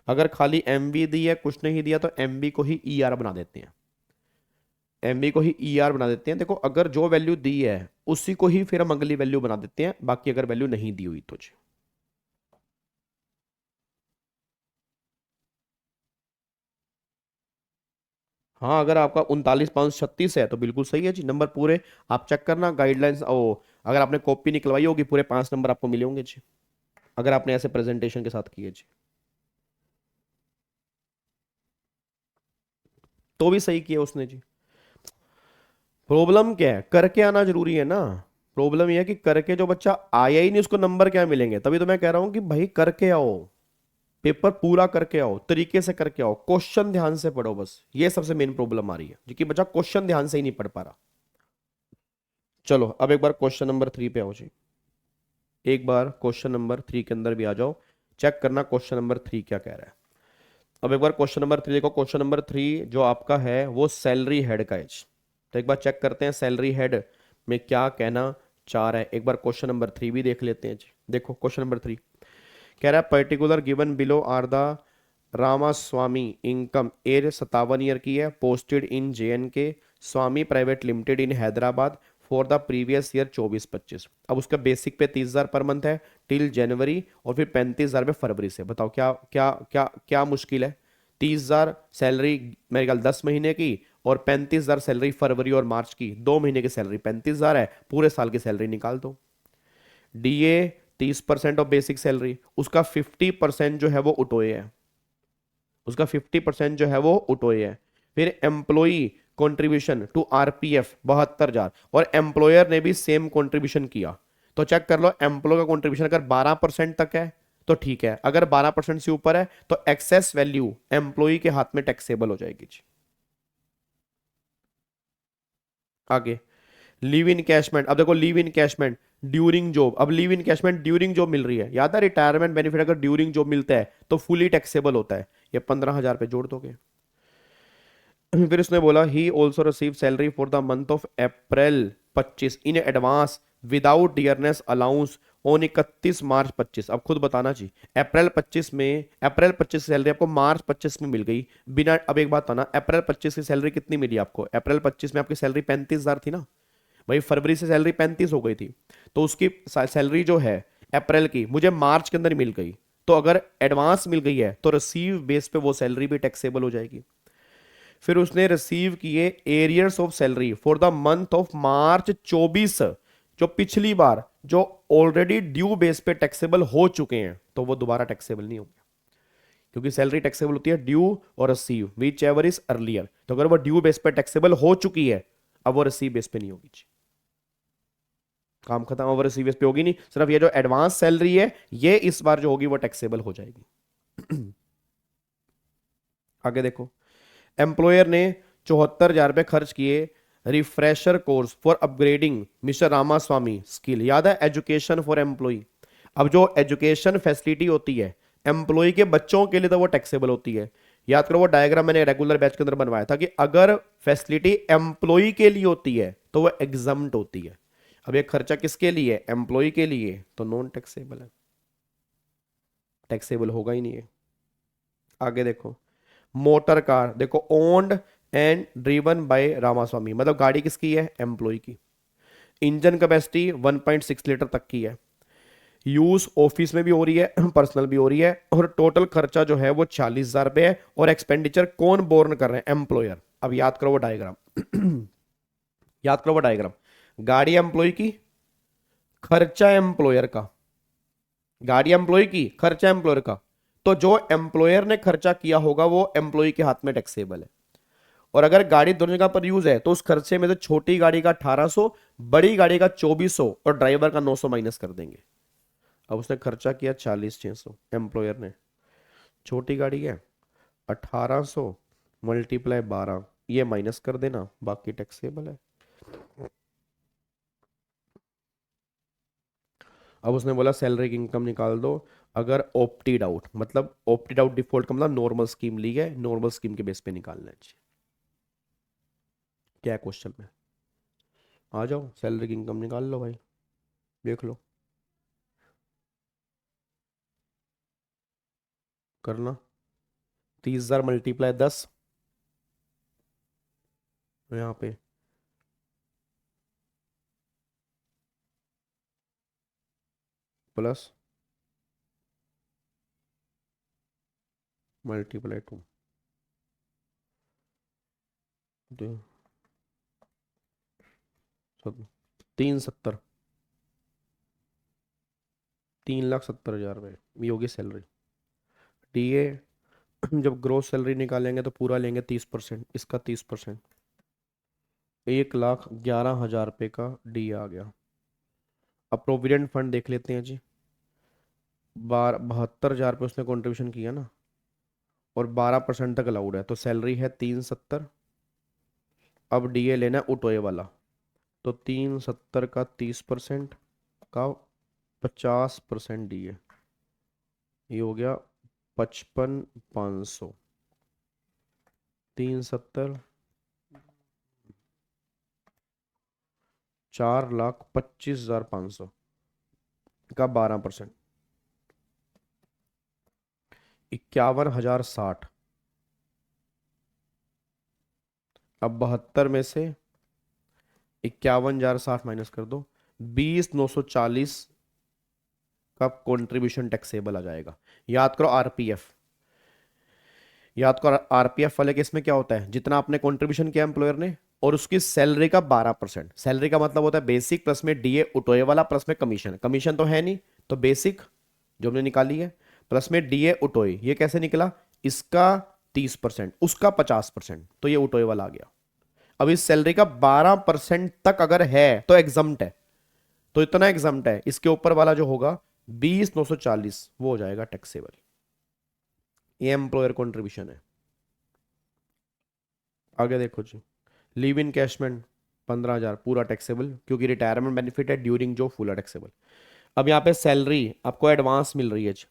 अगर खाली एमबी दी है, कुछ नहीं दिया, तो एमबी को ही ईआर बना देते हैं, एमबी को ही ईआर बना देते हैं। देखो अगर जो वैल्यू दी है उसी को ही फिर हम अगली वैल्यू बना देते हैं, बाकी अगर वैल्यू नहीं दी हुई तो जी। हाँ अगर आपका 39,536 है तो बिल्कुल सही है जी, नंबर पूरे आप चेक करना गाइडलाइंस, ओ अगर आपने कॉपी निकलवाई होगी पूरे 5 नंबर आपको मिले होंगे जी, अगर आपने ऐसे प्रेजेंटेशन के साथ किए जी, तो भी सही किया उसने जी। प्रॉब्लम क्या है, करके आना जरूरी है ना, प्रॉब्लम यह है कि करके जो बच्चा आया ही नहीं उसको नंबर क्या मिलेंगे, तभी तो मैं कह रहा हूं कि भाई करके आओ, पेपर पूरा करके आओ, तरीके से करके आओ, क्वेश्चन ध्यान से पढ़ो, बस ये सबसे मेन प्रॉब्लम आ रही है क्योंकि बच्चा क्वेश्चन ध्यान से ही नहीं पढ़ पा रहा। चलो अब एक बार क्वेश्चन नंबर 3 पे आओ जी, एक बार क्वेश्चन नंबर 3 के अंदर भी आ जाओ, चेक करना क्वेश्चन नंबर 3 क्या कह रहा है। अब एक बार क्वेश्चन नंबर 3 देखो, क्वेश्चन नंबर 3 जो आपका है वो सैलरी हेड का है, तो एक बार चेक करते हैं सैलरी हेड में क्या कहना चाह रहा है। एक बार क्वेश्चन नंबर 3 भी देख लेते हैं जी। देखो क्वेश्चन नंबर 3 कह रहा है particular given below are the Ramaswamy income age 57 year की है, posted in JNK Swamy private limited in Hyderabad for the previous year 24-25। अब उसका बेसिक पे 30,000 पर मंथ है टिल जनवरी, और फिर 35,000 पे फरवरी से। बताओ क्या क्या क्या क्या मुश्किल है, 30,000 सैलरी मेरे ख्याल 10 महीने की, और 35,000 सैलरी फरवरी और मार्च की, 2 महीने की सैलरी 35,000 है, पूरे साल की सैलरी निकाल दो। DA 30% ऑफ बेसिक सैलरी, उसका 50% जो है वो उठोए है, उसका 50% जो है वो उठोए है। फिर एम्प्लॉई कंट्रीब्यूशन टू RPF 72,000, और एम्प्लॉयर ने भी सेम कंट्रीब्यूशन किया, तो चेक कर लो एम्प्लॉय का कंट्रीब्यूशन अगर 12% तक है तो ठीक है, अगर 12% से ऊपर है तो एक्सेस वैल्यू एम्प्लॉय के हाथ में टैक्सेबल हो जाएगी जी। आगे लीव इन कैशमेंट, अब देखो लीव इन कैशमेंट ड्यूरिंग जॉब, अब लीव इन कैशमेंट ड्यूरिंग जॉब मिल रही है, याद है रिटायरमेंट बेनिफिट अगर ड्यूरिंग जॉब मिलता है तो फुली टैक्सेबल होता है, ये 15,000 पे जोड़ दोगे। फिर उसने बोला he also receive salary for the month of April 25 in advance without dearness allowance on 31 March 25। अब खुद बताना चाहिए अप्रैल 25 में, अप्रैल 25 की सैलरी आपको मार्च 25 में मिल गई बिना, अब एक बात बताना अप्रैल 25 की सैलरी कितनी मिली आपको, अप्रैल 25 में आपकी सैलरी 35,000 थी ना भाई, फरवरी से सैलरी 35 हो गई थी, तो उसकी सैलरी जो है अप्रैल की मुझे मार्च के अंदर मिल गई, तो अगर एडवांस मिल गई है तो रिसीव बेस पे वो सैलरी भी टैक्सेबल हो जाएगी। फिर उसने रिसीव किए arrears of salary for the month of March 24, जो पिछली बार जो ऑलरेडी ड्यू बेस पे टैक्सेबल हो चुके हैं, तो वो दोबारा टैक्सेबल नहीं होंगे, क्योंकि सैलरी टैक्सेबल होती है ड्यू और receive which ever is earlier, तो अगर वो ड्यू बेस पे टैक्सेबल हो चुकी है अब वो रिसीव बेस पे नहीं होगी, काम खत्म, ओवर रिसीव बेस पे होगी नहीं, सिर्फ ये जो एडवांस सैलरी है ये इस बार जो होगी वो टैक्सेबल हो जाएगी। आगे देखो एम्प्लॉयर ने 74,000 रुपए खर्च किए refresher course for upgrading mister Ramaswamy skill, याद है एजुकेशन फॉर एम्प्लॉय। अब जो एजुकेशन फैसिलिटी होती है एम्प्लॉय के बच्चों के लिए तो वो टैक्सेबल होती है, याद करो वो डायग्राम मैंने रेगुलर बैच के अंदर बनवाया था कि अगर फैसिलिटी एम्प्लॉय के लिए होती है तो वो एग्जम्प्ट होती है। अब ये खर्चा किसके लिए है, एम्प्लॉय के लिए, तो नॉन टैक्सेबल है, टैक्सेबल होगा ही नहीं है। आगे देखो मोटर कार, देखो owned and driven by Ramaswamy, मतलब गाड़ी किसकी है, एम्प्लॉय की। इंजन कैपेसिटी 1.6 लीटर तक की है, यूज ऑफिस में भी हो रही है पर्सनल भी हो रही है, और टोटल खर्चा जो है वो 40,000 रुपए है, और एक्सपेंडिचर कौन बोर्न कर रहे हैं, एम्प्लॉयर। अब याद करो वो डायग्राम याद करो वो डायग्राम, गाड़ी एम्प्लॉय की, खर्चा एम्प्लॉयर का, गाड़ी एम्प्लॉय की, खर्चा एम्प्लॉयर का, तो जो एम्प्लॉयर ने खर्चा किया होगा वो एम्प्लॉय के हाथ में टैक्सेबल है। और अगर गाड़ी दोनों जगह पर यूज है तो उस खर्चे में से छोटी गाड़ी का 1,800, बड़ी गाड़ी का 2,400 और ड्राइवर का 900 माइनस कर देंगे। अब उसने खर्चा किया 40,600 एम्प्लॉयर ने, छोटी गाड़ी है 1,800 मल्टीप्लाई 12, ये माइनस कर देना, बाकी टैक्सेबल है। अब उसने बोला सैलरी की इनकम निकाल दो अगर ऑप्टेड आउट, मतलब ऑप्टेड आउट डिफॉल्ट का मतलब नॉर्मल स्कीम ली है, नॉर्मल स्कीम के बेस पे निकालना है। क्या है क्वेश्चन में, आ जाओ सैलरी की इनकम निकाल लो भाई, देख लो करना। 30,000 मल्टीप्लाई 10, यहाँ पे प्लस मल्टीप्लाई 2, 370, 3,70,000 रुपये ये होगी सैलरी। डीए जब ग्रोस सैलरी निकालेंगे तो पूरा लेंगे 30%, इसका 30%, 1,11,000 रुपये का डीए आ गया। अब प्रोविडेंट फंड देख लेते हैं जी, 72,000 रुपये उसने कंट्रीब्यूशन किया ना, और 12% तक अलाउड है, तो सैलरी है 370। अब डीए लेना है उठोए वाला, तो 370 का 30% का 50% डीए, ये हो गया 55,500, 370 4,25,500 का 12%, 51,060। अब 72 में से 51,060 माइनस कर दो, 20,940 का कंट्रीब्यूशन टैक्सेबल आ जाएगा। याद करो आरपीएफ, याद करो आरपीएफ वाले केस में क्या होता है, जितना आपने कंट्रीब्यूशन किया एम्प्लॉयर ने और उसकी सैलरी का 12%, सैलरी का मतलब होता है बेसिक प्लस में डीए उठोए वाला प्लस में कमीशन, कमीशन तो है नहीं तो बेसिक जो हमने निकाली है प्लस में डीए उठोए, ये कैसे निकला, इसका 30% उसका 50%, तो ये उठोए वाला आ गया। अब इस सैलरी का 12% तक अगर है तो एग्जम्प्ट है, तो इतना एग्जम्प्ट है, इसके ऊपर वाला जो होगा 20,940 वो हो जाएगा टैक्सेबल, ये एम्प्लॉयर कंट्रीब्यूशन है। आगे देखो जी लीव इन कैशमेंट 15,000 पूरा टैक्सेबल, क्योंकि रिटायरमेंट बेनिफिट है ड्यूरिंग जो फुल टैक्सेबल। अब यहाँ पे सैलरी आपको एडवांस मिल रही है जी।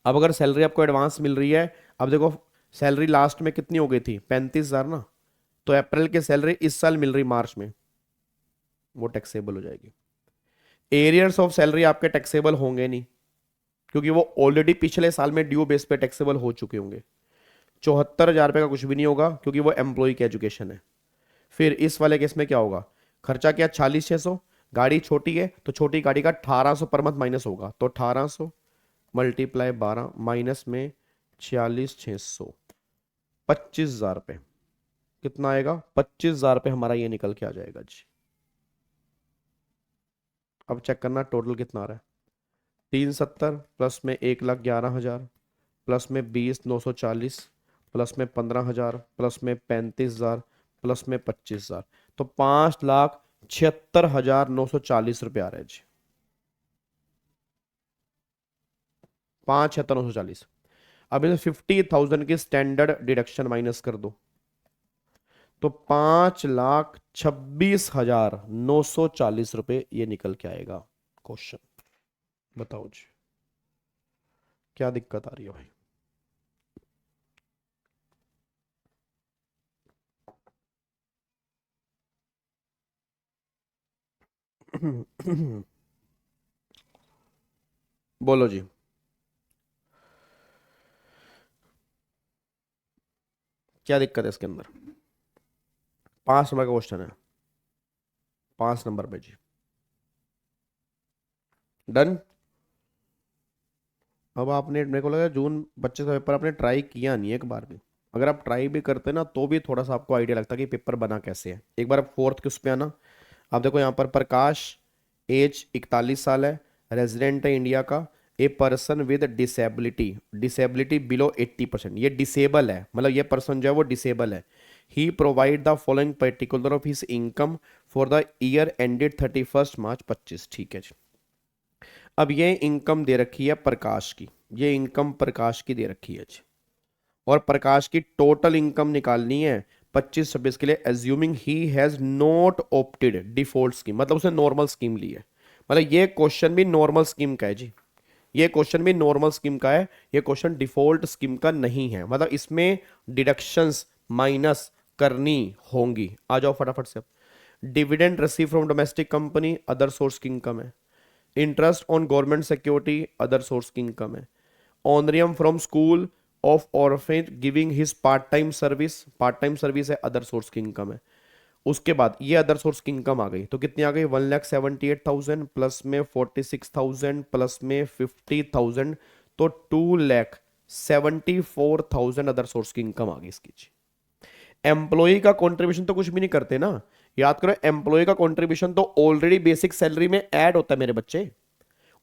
अब अगर सैलरी आपको एडवांस मिल रही है, अब देखो सैलरी लास्ट में कितनी हो गई थी, 35,000 ना, तो अप्रैल की सैलरी इस साल मिल रही मार्च में, वो टैक्सेबल हो जाएगी। एरियर्स ऑफ सैलरी आपके टैक्सेबल होंगे नहीं, क्योंकि वो ऑलरेडी पिछले साल में ड्यू बेस पे टैक्सेबल हो चुके होंगे। 74,000 रुपये का कुछ भी नहीं होगा, क्योंकि वो एम्प्लॉय की एजुकेशन है। फिर इस वाले केस में क्या होगा, खर्चा क्या 46,600, गाड़ी छोटी है तो छोटी गाड़ी का 1,800 पर मंथ माइनस होगा, तो 1,800 मल्टीप्लाई 12 माइनस में 46,600, 25,000 रुपये। कितना आएगा, 25,000 रुपये हमारा ये निकल के आ जाएगा जी। अब चेक करना टोटल कितना आ रहा है, 370 प्लस में 1,11,000 प्लस में 20,940 प्लस में 15,000 प्लस में 35,000 प्लस में 25,000, तो 5,76,940 रुपये आ रहे हैं जी। 5,76,940। अब इसे 50,000 की स्टैंडर्ड डिडक्शन माइनस कर दो, तो 5,26,940 रुपये ये निकल के आएगा। क्वेश्चन बताओ जी, क्या दिक्कत आ रही है भाई। बोलो जी, क्या दिक्कत है इसके अंदर। 5 नंबर का क्वेश्चन है, 5 नंबर पे जी। डन। अब आपने, मेरे को लगा जून 25 का पेपर आपने ट्राई किया नहीं एक बार भी। अगर आप ट्राई भी करते ना तो भी थोड़ा सा आपको आइडिया लगता कि पेपर बना कैसे है। एक बार आप फोर्थ के उस पे आना। आप देखो यहाँ पर प्रकाश, एज 41 साल है, रेजिडेंट है इंडिया का, a person with disability, disability below 80%, ये डिसेबल है, मतलब ये पर्सन जो है वो डिसेबल है। He provide the following particular of his income for the year ended 31 March 25। ठीक है जी। अब ये इनकम दे रखी है प्रकाश की, ये इनकम प्रकाश की दे रखी है जी, और प्रकाश की टोटल इनकम निकालनी है 25-26 के लिए, assuming he has not opted default scheme, मतलब उसने नॉर्मल स्कीम ली है। मतलब ये क्वेश्चन भी नॉर्मल स्कीम का है जी, ये क्वेश्चन भी नॉर्मल स्कीम का है, ये क्वेश्चन डिफॉल्ट स्कीम का नहीं है। मतलब इसमें डिडक्शंस माइनस करनी होंगी। आ जाओ फटाफट से। Dividend receive from domestic company other source की इनकम है, interest on government security other source की इनकम है, honorarium from school of orphanage giving his part time service, part time service है, अदर सोर्स की इनकम है। उसके बाद ये अदर सोर्स की इनकम आ गई, तो कितनी आ गई, 1,78,000 प्लस में 46,000 प्लस में 50,000, तो 2,74,000 अदर सोर्स की इनकम आ गई इसकी। एम्प्लॉय का कंट्रीब्यूशन तो कुछ भी नहीं करते ना, याद करो एम्प्लॉय का कंट्रीब्यूशन तो ऑलरेडी बेसिक सैलरी में ऐड होता है मेरे बच्चे,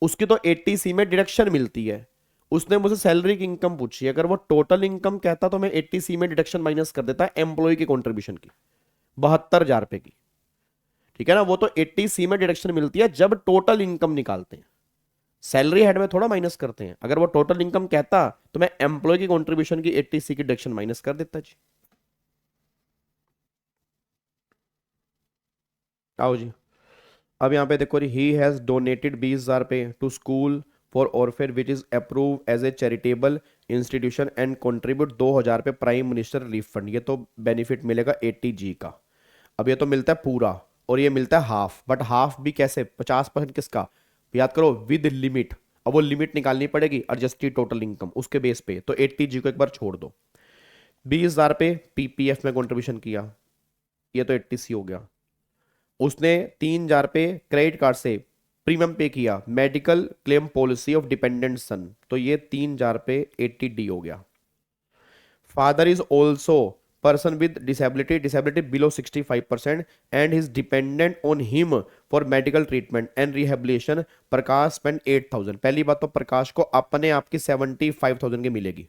उसकी तो 80C में डिडक्शन मिलती है। उसने मुझसे सैलरी की इनकम पूछी, अगर वो टोटल इनकम कहता तो मैं 80C में डिडक्शन माइनस कर देता एम्प्लॉय की कंट्रीब्यूशन की 72,000 रुपए की, ठीक है ना। वो तो 80C में डिडक्शन मिलती है जब टोटल इनकम निकालते हैं, सैलरी हेड में थोड़ा माइनस करते हैं। अगर वो टोटल इनकम कहता तो मैं एम्प्लॉय की कंट्रीब्यूशन की 80C की डिडक्शन माइनस कर देता जी। आओ जी। अब यहाँ पे देखो, ही हैज डोनेटेड 20,000 रुपए to school for orphan which is approve as a charitable institution and contribute 2,000 रुपए प्राइम मिनिस्टर रिलीफ फंड। ये तो बेनिफिट मिलेगा 80G का। अब ये तो मिलता है पूरा और ये मिलता है हाफ, बट हाफ भी कैसे, 50% किसका, याद करो विद लिमिट। अब वो लिमिट निकालनी पड़ेगी एडजस्टेड टोटल इनकम उसके बेस पे, तो 80G को एक बार छोड़ दो। 20,000 रुपए पीपीएफ में कंट्रीब्यूशन किया, ये तो 80C हो गया। उसने 3,000 रुपए क्रेडिट कार्ड से प्रीमियम पे किया, medical claim policy of dependent son, तो ये 3,000 रुपए 80D हो गया। Father is also person with disability, disability below 65% and his dependent on him for medical treatment and rehabilitation. Prakash spend 8,000। पहली बात तो प्रकाश को अपने आप की 75,000 की मिलेगी,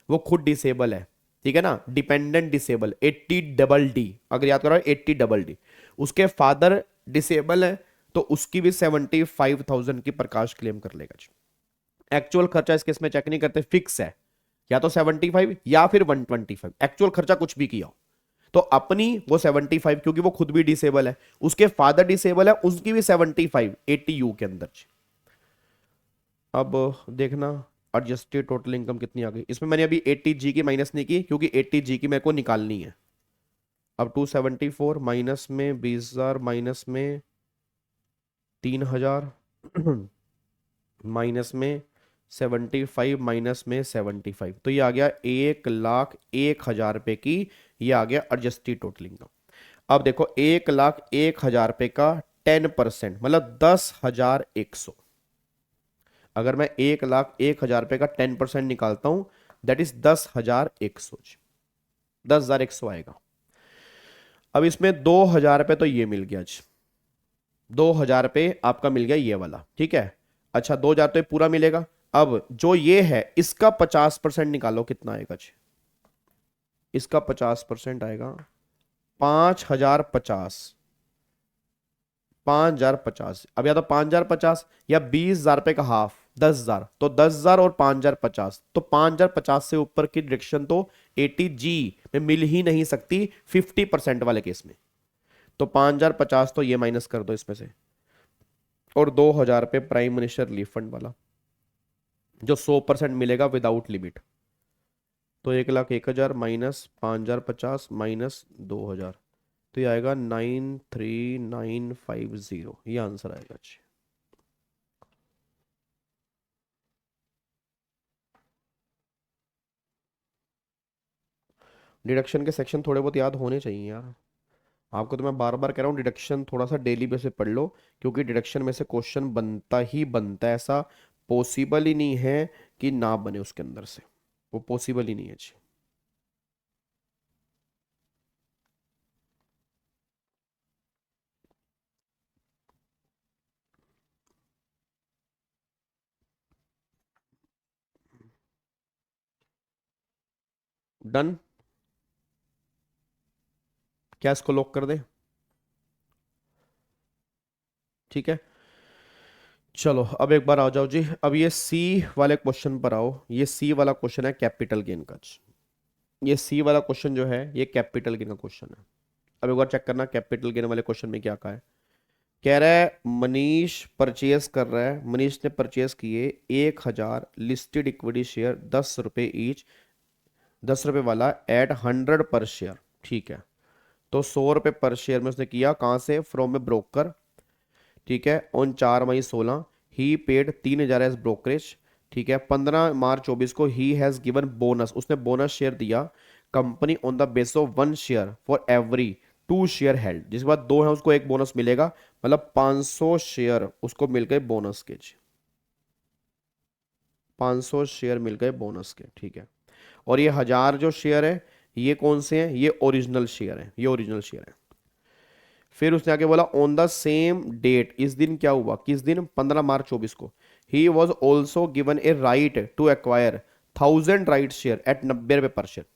वो खुद डिसेबल है, ठीक है ना, डिपेंडेंट डिसेबल 80DD, अगर याद करो 80DD। उसके फादर डिसेबल है तो उसकी भी 75,000 की प्रकाश क्लेम कर लेगा जी। एक्चुअल खर्चा इस केस में चेक नहीं करते, फिक्स है, या तो 75 या फिर 125, एक्चुअल खर्चा कुछ भी किया हो। तो अपनी वो 75 क्योंकि वो खुद भी डिसेबल है, उसके फादर डिसेबल है, उसकी भी 75 80U के अंदर। अब देखना एडजस्टेड टोटल इनकम कितनी आ गई। इसमें मैंने अभी 80G की माइनस नहीं की क्योंकि 80G की मेरे को निकालनी है। अब 274 माइनस में 20,000 माइनस में 3,000 माइनस में 75 माइनस में 75, तो ये आ गया 1,01,000 रुपए की। ये आ गया एडजस्टेड टोटल इनकम। अब देखो 1,01,000 रुपए का 10% मतलब 10,100। अगर मैं 1,01,000 रुपए का 10% निकालता हूं दैट इज 10,100। 10,100 आएगा। अब इसमें 2,000 रुपए तो ये मिल गया जी, 2,000 रुपए आपका मिल गया ये वाला, ठीक है। अच्छा 2,000 तो ये पूरा मिलेगा। अब जो ये है इसका 50% निकालो, कितना आएगा जी? इसका 50% आएगा 5,050। 5,050। अब या तो 5,050 या 20,000 रुपए का हाफ 10,000, तो 10,000 और 5,050, तो 5,050 से ऊपर की डिडक्शन तो 80G में मिल ही नहीं सकती 50% वाले केस में। तो 5,050 तो ये माइनस कर दो इसमें से, और 2,000 रुपये प्राइम मिनिस्टर रिलीफ फंड वाला जो 100% मिलेगा विदाउट लिमिट। तो 1,01,000 माइनस 5,050 माइनस 2,000, तो ये आएगा 93,950। ये आंसर आएगा जी। डिडक्शन के सेक्शन थोड़े बहुत याद होने चाहिए यार। आपको तो मैं बार बार कह रहा हूँ डिडक्शन थोड़ा सा डेली बेस पे पढ़ लो, क्योंकि डिडक्शन में से क्वेश्चन बनता ही बनता है। ऐसा पॉसिबल ही नहीं है कि ना बने उसके अंदर से, वो पॉसिबल ही नहीं है जी। डन, क्या इसको लॉक कर दे? ठीक है, चलो अब एक बार आ जाओ जी। अब ये सी वाले क्वेश्चन पर आओ। ये सी वाला क्वेश्चन है कैपिटल गेन का। ये सी वाला क्वेश्चन जो है ये कैपिटल गेन का क्वेश्चन है। अब एक बार चेक करना कैपिटल गेन वाले क्वेश्चन में क्या कहा है। कह रहा है मनीष परचेज कर रहा है, मनीष ने परचेज किए 1,000 लिस्टेड इक्विटी शेयर 10 रुपए ईच, 10 रुपए वाला एट 100 पर शेयर, ठीक है। तो 100 रुपए पर शेयर में उसने किया, कहां से? फ्रॉम ए ब्रोकर, ठीक है। On 4 May 2016 he paid 3,000 as brokerage, ठीक है। 15 मार्च 2024 को ही हैज गिवन बोनस, उसने बोनस शेयर दिया company on the base of 1 share for every 2 share held, जिसके बाद 2 है उसको 1 बोनस मिलेगा, मतलब 500 शेयर उसको मिल गए बोनस के। 500 शेयर मिल गए बोनस के, ठीक है। और ये 1,000 जो शेयर है ये कौन से हैं? ये ओरिजिनल शेयर है, ये ओरिजिनल शेयर है। फिर उसने आगे बोला ऑन द सेम डेट, इस दिन क्या हुआ? किस दिन? 15 मार्च 2024 को he was also given a right to acquire 1,000 right share at 90 रुपए पर शेयर।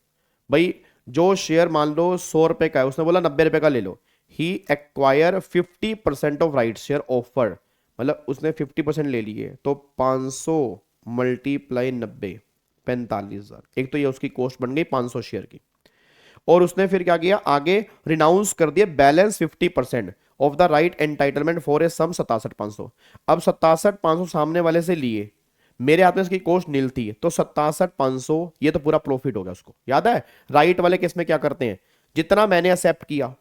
भाई जो शेयर मान लो 100 रुपए का है, उसने बोला 90 रुपए का ले लो। He acquire 50% of right share offered, मतलब उसने 50% ले लिए, तो 500 मल्टीप्लाई 90 45,000। एक तो ये उसकी कॉस्ट बन गई 500 शेयर की। और उसने फिर क्या किया आगे? रिनाउंस कर दिया balance 50% of the right entitlement for a sum 67,500। अब 67,500 सामने वाले से लिए, मेरे हाथ में इसकी कॉस्ट नील थी, तो 67,500 ये तो पूरा प्रॉफिट हो गया उसको। याद है राइट वाले केस में क्या करते हैं? जितना मैंने एक्सेप्ट किया,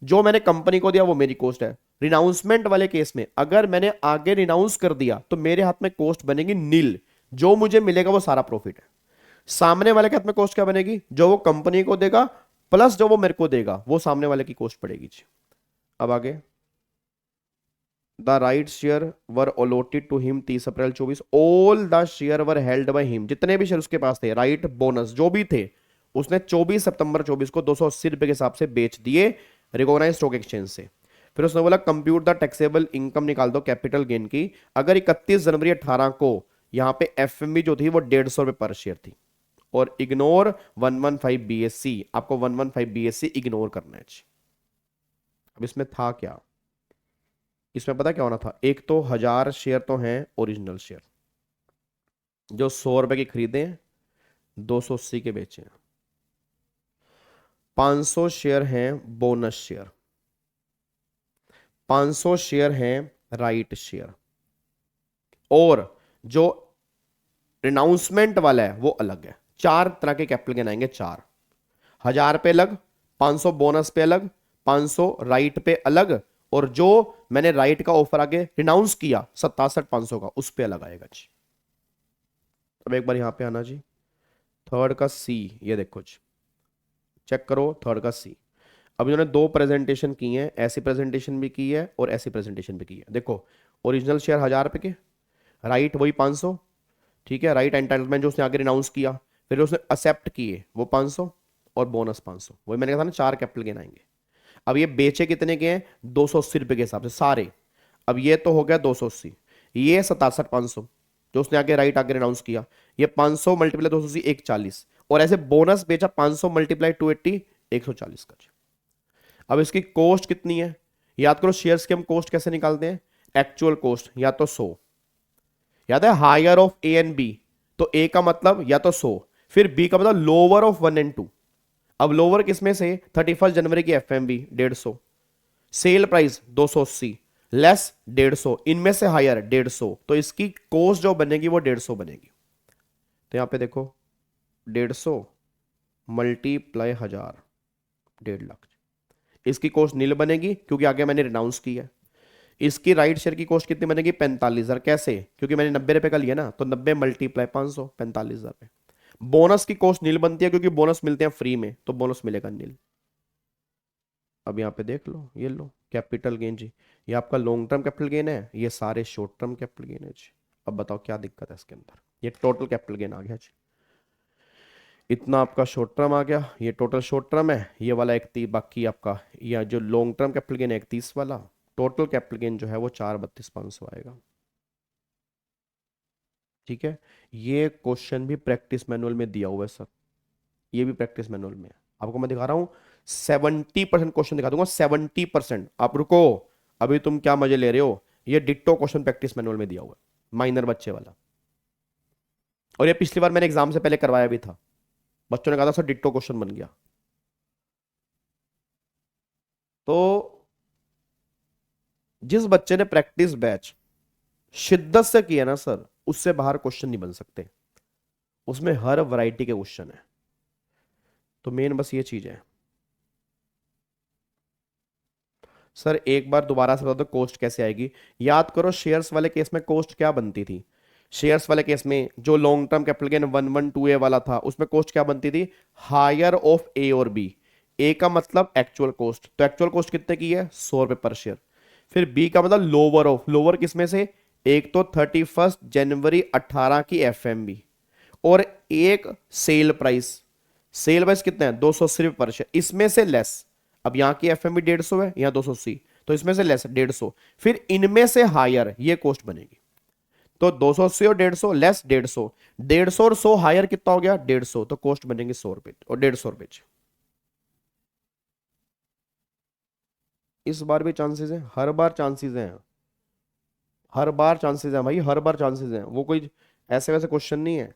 जो मैंने कंपनी को दिया वो मेरी कॉस्ट है। रिनाउंसमेंट वाले केस में अगर मैंने आगे रिनाउंस कर दिया तो मेरे हाथ में कॉस्ट बनेगी नील, जो मुझे मिलेगा वो सारा प्रॉफिट है। सामने वाले के हाथ में कॉस्ट क्या बनेगी? जो वो कंपनी को देगा प्लस जो वो मेरे को देगा, वो सामने वाले की कॉस्ट पड़ेगी। अब आगे the right share were allotted to him 30 April 24, all the share were held by him, जितने भी शेयर उसके पास थे राइट बोनस जो भी थे उसने 24 सितंबर 24 को 280 रुपए के हिसाब से बेच दिए रिकॉग्नाइज स्टॉक एक्सचेंज से। फिर उसने बोला कंप्यूट द टैक्सेबल इनकम निकाल दो कैपिटल गेन की। अगर 31 जनवरी 18 को यहां पे एफएमबी जो थी वो 150 रुपए पर शेयर थी, और इग्नोर 115 बीएससी, आपको 115 बीएससी इग्नोर करना है। अब इसमें था क्या? इसमें पता क्या होना था? एक तो 1,000 शेयर तो हैं ओरिजिनल शेयर जो 100 रुपए के खरीदे हैं 280 के बेचे हैं, 500 शेयर हैं बोनस शेयर, 500 शेयर हैं राइट शेयर, और जो रिनाउंसमेंट वाला है वो अलग है। 4 तरह के कैपिटल गेन आएंगे, 4। 1000 पे अलग, 500 बोनस पे अलग, 500 राइट पे अलग, और जो मैंने राइट का ऑफर आगे रिनाउंस किया 67,500 का, उस पे अलग आएगा जी। अब एक बार यहां पे आना जी, थर्ड का सी, ये देखो जी, चेक करो थर्ड का सी। अब इन्होंने 2 प्रेजेंटेशन की हैं, ऐसी प्रेजेंटेशन भी की है और ऐसी प्रेजेंटेशन भी की है। देखो ओरिजिनल शेयर 1000 रुपए के, राइट वही 500, ठीक है, राइट एंटाइटलमेंट जो उसने आगे रिनाउंस किया, फिर उसने एक्सेप्ट किए वो 500, और बोनस 500। वही मैंने कहा था ना 4 कैपिटल गेन आएंगे। अब ये बेचे कितने के हैं, 280 रुपए के हिसाब से सारे। अब ये तो हो गया 280, ये 67,500 जो उसने आगे राइट आगे रिनाउंस किया, ये 500 मल्टीप्लाई 280 140, और ऐसे बोनस बेचा 500 मल्टीप्लाई 280 140 का जी। अब इसकी कॉस्ट कितनी है, याद करो शेयर्स की हम कॉस्ट कैसे निकालते हैं, एक्चुअल कॉस्ट या तो 100, याद है higher of A and B, तो ए का मतलब या तो 100, फिर बी का मतलब लोअर ऑफ 1 एंड 2। अब लोअर किसमें से, 31 जनवरी की एफएमबी 150, सेल प्राइस 280 लेस 150, इनमें से हायर 150, तो इसकी कॉस्ट जो बनेगी वो 150 बनेगी। तो यहां पे देखो 150 मल्टीप्लाई 1000, 1.5 लाख। इसकी कॉस्ट नील बनेगी क्योंकि आगे मैंने रिनाउंस किया है। इसकी राइट शेयर की कॉस्ट कितनी बनेगी, 45,000। कैसे, क्योंकि मैंने 90 रुपए का लिया ना, तो 90 मल्टीप्लाई 500, 45,000 रुपए। बोनस की कॉस्ट नील बनती है क्योंकि बोनस मिलते हैं फ्री में, तो बोनस मिलेगा नील। अब यहां पे देख लो, ये लो कैपिटल गेन जी, ये आपका लॉन्ग टर्म कैपिटल गेन है, ये सारे शॉर्ट टर्म कैपिटल गेन है जी। अब बताओ क्या दिक्कत है इसके अंदर, ये टोटल कैपिटल गेन आ गया जी, इतना आपका शॉर्ट टर्म आ गया, ये टोटल शॉर्ट टर्म है, ये वाला 31, बाकी आपका या जो लॉन्ग टर्म कैपिटल गेन 31 वाला, टोटल कैपिटल गेन जो है वो 432,500 आएगा। ठीक है, ये क्वेश्चन भी प्रैक्टिस मैनुअल में दिया हुआ है सर, ये भी प्रैक्टिस मैनुअल में है। आपको मैं दिखा रहा हूं 70% क्वेश्चन दिखा दूंगा, 70%। आप रुको, अभी तुम क्या मजे ले रहे हो, ये डिट्टो क्वेश्चन प्रैक्टिस मैनुअल में दिया हुआ है, माइनर बच्चे वाला। और ये पिछली बार मैंने एग्जाम से पहले करवाया भी था, बच्चों ने कहा था सर डिट्टो क्वेश्चन बन गया। तो जिस बच्चे ने प्रैक्टिस बैच शिद्दत से किया ना सर, उससे बाहर क्वेश्चन नहीं बन सकते, उसमें हर वैरायटी के क्वेश्चन है। तो मेन बस ये चीज है सर, एक बार दोबारा से बता दो कॉस्ट कैसे आएगी। याद करो शेयर्स वाले केस में कॉस्ट क्या बनती थी, शेयर्स वाले केस में जो long term capital gain 112A वाला था, उसमें कॉस्ट क्या बनती थी, हायर ऑफ ए और बी। ए का मतलब एक्चुअल कॉस्ट, तो एक्चुअल कॉस्ट कितने की है, 100 रुपए पर शेयर। फिर बी का मतलब लोअर ऑफ, लोअर किसमें से, एक तो 31 जनवरी 18 की एफएमबी, और एक सेल प्राइस, सेल प्राइस कितना है 280 रुपए पर शेयर, इसमें से लेस। अब यहां की एफएमबी 150 है, यहां 280, तो इसमें से लेस 150, फिर इनमें से हायर, ये कॉस्ट बनेगी। तो 280 और 150 लेस 150, 150 और 100 हायर कितना हो गया 150, तो कॉस्ट बनेगी 100 रुपए और 150 रुपए। इस बार भी चांसेस है, हर बार चांसेस हैं, हर बार चांसेस हैं भाई, हर बार चांसेस हैं, वो कोई ऐसे वैसे क्वेश्चन नहीं है।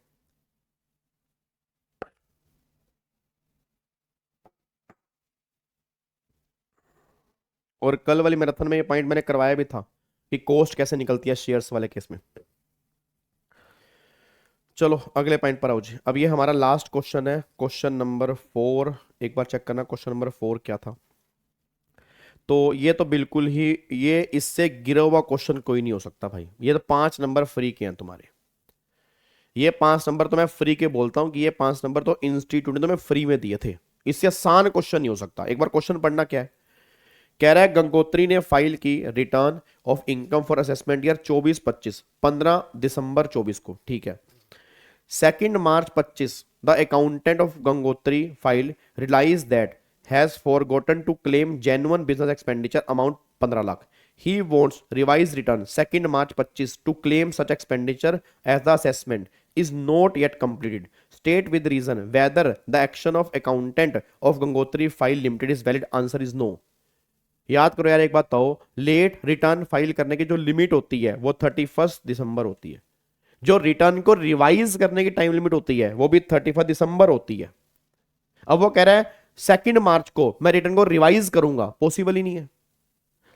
और कल वाली मैराथन में ये पॉइंट मैंने करवाया भी था कि कॉस्ट कैसे निकलती है शेयर्स वाले केस में। चलो अगले पॉइंट पर आओ जी। अब ये हमारा लास्ट क्वेश्चन है, क्वेश्चन नंबर 4। एक बार चेक करना क्वेश्चन नंबर 4 क्या था। तो ये तो बिल्कुल ही, ये इससे गिरा हुआ क्वेश्चन कोई नहीं हो सकता भाई। ये तो 5 नंबर फ्री के हैं तुम्हारे, ये 5 नंबर तो मैं फ्री के बोलता हूं कि ये 5 नंबर तो इंस्टीट्यूट ने तो मैं फ्री में दिए थे। इससे आसान क्वेश्चन नहीं हो सकता। एक बार क्वेश्चन पढ़ना क्या है, कह रहा है गंगोत्री ने फाइल की return of income for assessment year 24-25 15 दिसंबर 24 को, ठीक है। 2 March 25 the accountant of Gangotri file realise that has forgotten to claim genuine business expenditure amount 15 lakh. He wants revised return 2 March 25 to claim such expenditure as the assessment is not yet completed. State with reason whether the action of accountant of Gangotri File Limited is valid. Answer is no. याद करो यार एक बात बताओ, late return file करने की जो limit होती है वो 31 दिसंबर होती है, जो रिटर्न को रिवाइज करने की टाइम लिमिट होती है वो भी 31 दिसंबर होती है। अब वो कह रहा है 2 मार्च को मैं रिटर्न को रिवाइज करूंगा, पॉसिबल ही नहीं है।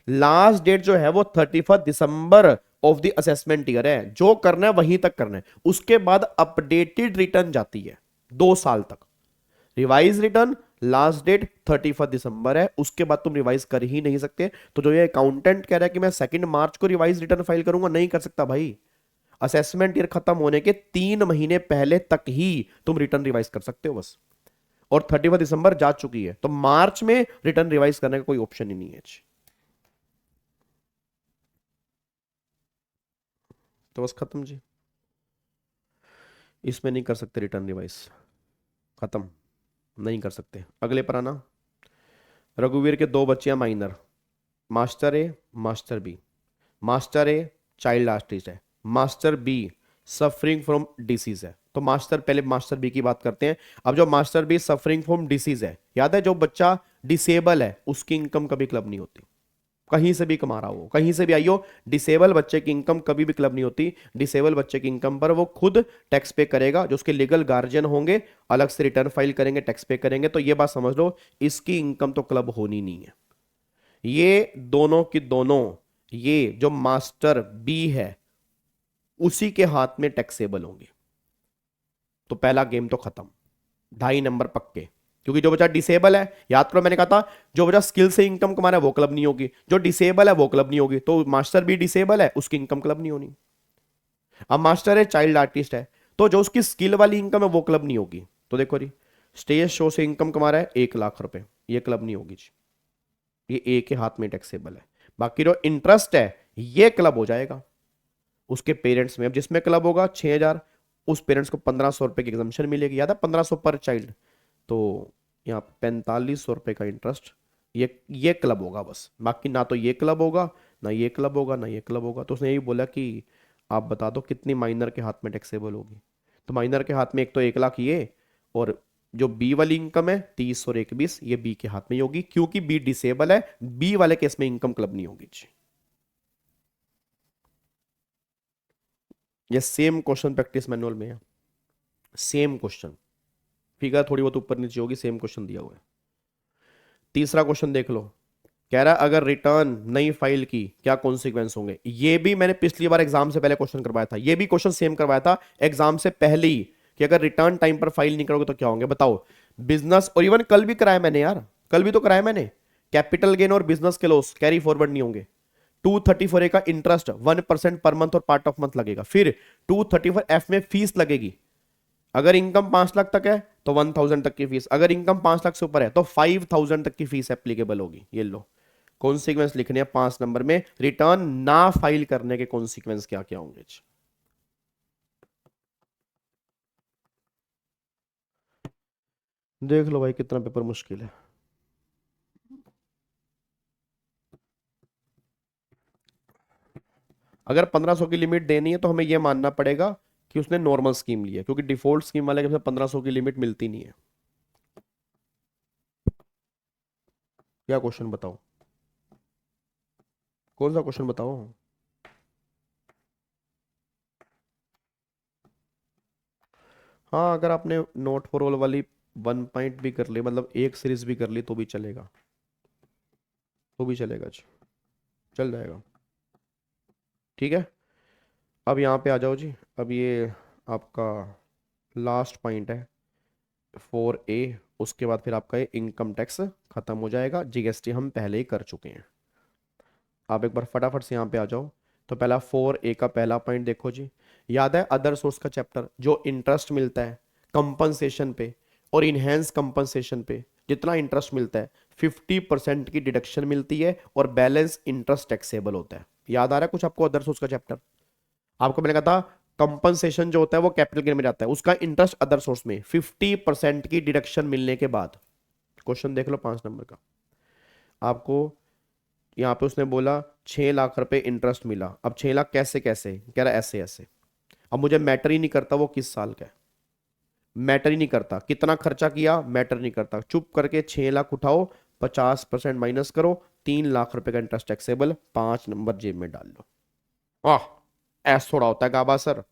लास्ट डेट जो है वो 31 December of the assessment year है, जो करना है वहीं तक करना है। उसके बाद अपडेटेड रिटर्न जाती है 2 साल तक। रिवाइज रिटर्न लास्ट डेट 31 दिसंबर है, उसके बाद तुम रिवाइज कर ही नहीं सकते। तो जो ये अकाउंटेंट कह रहा है कि मैं 2 मार्च को रिवाइज रिटर्न फाइल करूंगा, नहीं कर सकता भाई। असेसमेंट ईयर खत्म होने के 3 महीने पहले तक ही तुम रिटर्न रिवाइज कर सकते हो बस। और 31 दिसंबर जा चुकी है, तो मार्च में रिटर्न रिवाइज करने का कोई ऑप्शन ही नहीं है। तो बस खत्म जी, इसमें नहीं कर सकते रिटर्न रिवाइज, खत्म, नहीं कर सकते। अगले पर आना। रघुवीर के 2 बच्चियां minor, master A master B. Master A child artist है, master B suffering from disease है। तो मास्टर, पहले मास्टर बी की बात करते हैं। अब जो master B suffering from disease है, याद है जो बच्चा डिसेबल है उसकी इनकम कभी क्लब नहीं होती, कहीं से भी कमा रहा हो, कहीं से भी आई हो, डिसेबल बच्चे की इनकम कभी भी क्लब नहीं होती। डिसेबल बच्चे की इनकम पर वो खुद टैक्स पे करेगा, जो उसके लीगल गार्जियन होंगे अलग से रिटर्न फाइल करेंगे, टैक्स पे करेंगे। तो ये बात समझ लो, इसकी इनकम तो क्लब होनी नहीं है। ये दोनों की दोनों, ये जो मास्टर बी है उसी के हाथ में टैक्सेबल होंगे। तो पहला गेम तो खत्म, 2.5 नंबर पक्के। क्योंकि जो बच्चा डिसेबल है, याद करो मैंने कहा था जो बच्चा स्किल से इनकम कमा रहा है वो क्लब नहीं होगी, जो डिसेबल है वो क्लब नहीं होगी। तो मास्टर भी डिसेबल है, उसकी इनकम क्लब नहीं होनी। अब मास्टर है चाइल्ड आर्टिस्ट है, तो जो उसकी स्किल वाली इनकम है वो क्लब नहीं होगी। तो देखो जी, स्टेज शो से इनकम कमा रहा है 1 लाख रुपए, ये क्लब नहीं होगी जी, ये ए के हाथ में टैक्सेबल है। बाकी जो इंटरेस्ट है ये क्लब हो जाएगा उसके पेरेंट्स में। अब जिसमें क्लब होगा 6,000, उस पेरेंट्स को 1,500 रुपए की एग्जम्पशन मिलेगी, याद है 1,500 पर चाइल्ड। तो यहाँ 4,500 रुपए का इंटरेस्ट, ये क्लब होगा बस। बाकी ना तो ये क्लब होगा, ना ये क्लब होगा, ना ये क्लब होगा। तो उसने यही बोला कि आप बता दो कितनी माइनर के हाथ में टैक्सेबल होगी। तो माइनर के हाथ में एक तो 1 लाख ये, और जो बी वाली इनकम है 30 और 1 20, ये बी के हाथ में ही होगी, क्योंकि बी डिसेबल है। बी वाले केस में इनकम क्लब नहीं होगी जी। ये सेम क्वेश्चन प्रैक्टिस मैनुअल में है, सेम क्वेश्चन, फिगर थोड़ी बहुत ऊपर नीचे होगी, सेम क्वेश्चन दिया हुआ है। तीसरा क्वेश्चन देख लो, कह रहा है अगर रिटर्न नहीं फाइल की क्या कॉन्सिक्वेंस होंगे। ये भी मैंने पिछली बार एग्जाम से पहले क्वेश्चन करवाया था, ये भी क्वेश्चन सेम करवाया था एग्जाम से पहले ही, कि अगर रिटर्न टाइम पर फाइल नहीं करोगे तो क्या होंगे बताओ। बिजनेस, और इवन कल भी कराया मैंने यार, कल भी तो कराया मैंने, कैपिटल गेन और बिजनेस के लॉस कैरी फॉरवर्ड नहीं होंगे। 234A का इंटरेस्ट 1% पर मंथ और पार्ट ऑफ मंथ लगेगा। फिर 234F में फीस लगेगी। अगर इनकम 5 लाख तक है तो 1,000 तक की फीस, अगर इनकम 5 लाख से ऊपर है तो 5,000 तक की फीस एप्लीकेबल होगी। ये लो कॉन्सिक्वेंस लिखने हैं 5 नंबर में, रिटर्न ना फाइल करने के कॉन्सिक्वेंस क्या क्या होंगे। देख लो भाई कितना पेपर मुश्किल है। अगर 1,500 की लिमिट देनी है तो हमें यह मानना पड़ेगा कि उसने नॉर्मल स्कीम ली है, क्योंकि डिफॉल्ट स्कीम वाले के 1,500 की लिमिट मिलती नहीं है। क्या क्वेश्चन बताओ, कौन सा क्वेश्चन बताओ। हाँ अगर आपने नोट फॉर ऑल वाली 1 पॉइंट भी कर ली, मतलब एक सीरीज भी कर ली तो भी चलेगा, तो भी चलेगा जी, चल जाएगा। ठीक है, अब यहाँ पे आ जाओ जी। अब ये आपका लास्ट पॉइंट है 4A, उसके बाद फिर आपका ये इनकम टैक्स खत्म हो जाएगा। जीएसटी हम पहले ही कर चुके हैं। आप एक बार फटाफट से यहाँ पे आ जाओ। तो पहला 4A का पहला पॉइंट देखो जी, याद है अदर सोर्स का चैप्टर, जो इंटरेस्ट मिलता है कंपनसेशन पे और इनहेंस कंपनसेशन पे, जितना इंटरेस्ट मिलता है 50% की डिडक्शन मिलती है और बैलेंस इंटरेस्ट टैक्सेबल होता है। याद आ रहा है कुछ आपको अदर सोर्स का चैप्टर? आपको मैंने कहा था कंपनसेशन जो होता है वो कैपिटल गेन में जाता है, उसका इंटरेस्ट अदर सोर्स में 50% की डिडक्शन मिलने के बाद। क्वेश्चन देख लो 5 नंबर का। आपको यहाँ पे उसने बोला 6 लाख रुपए इंटरेस्ट मिला। अब 6 लाख कैसे कैसे, कह रहा ऐसे ऐसे। अब मुझे मैटर ही नहीं करता वो किस साल का है, मैटर ही नहीं करता कितना खर्चा किया, मैटर नहीं करता। चुप करके 6 लाख उठाओ, 50% माइनस करो, 3 लाख रुपए का इंटरेस्ट टैक्सेबल, 5 नंबर जेब में डाल लो। वाह, ऐसा थोड़ा होता है गाबा सर,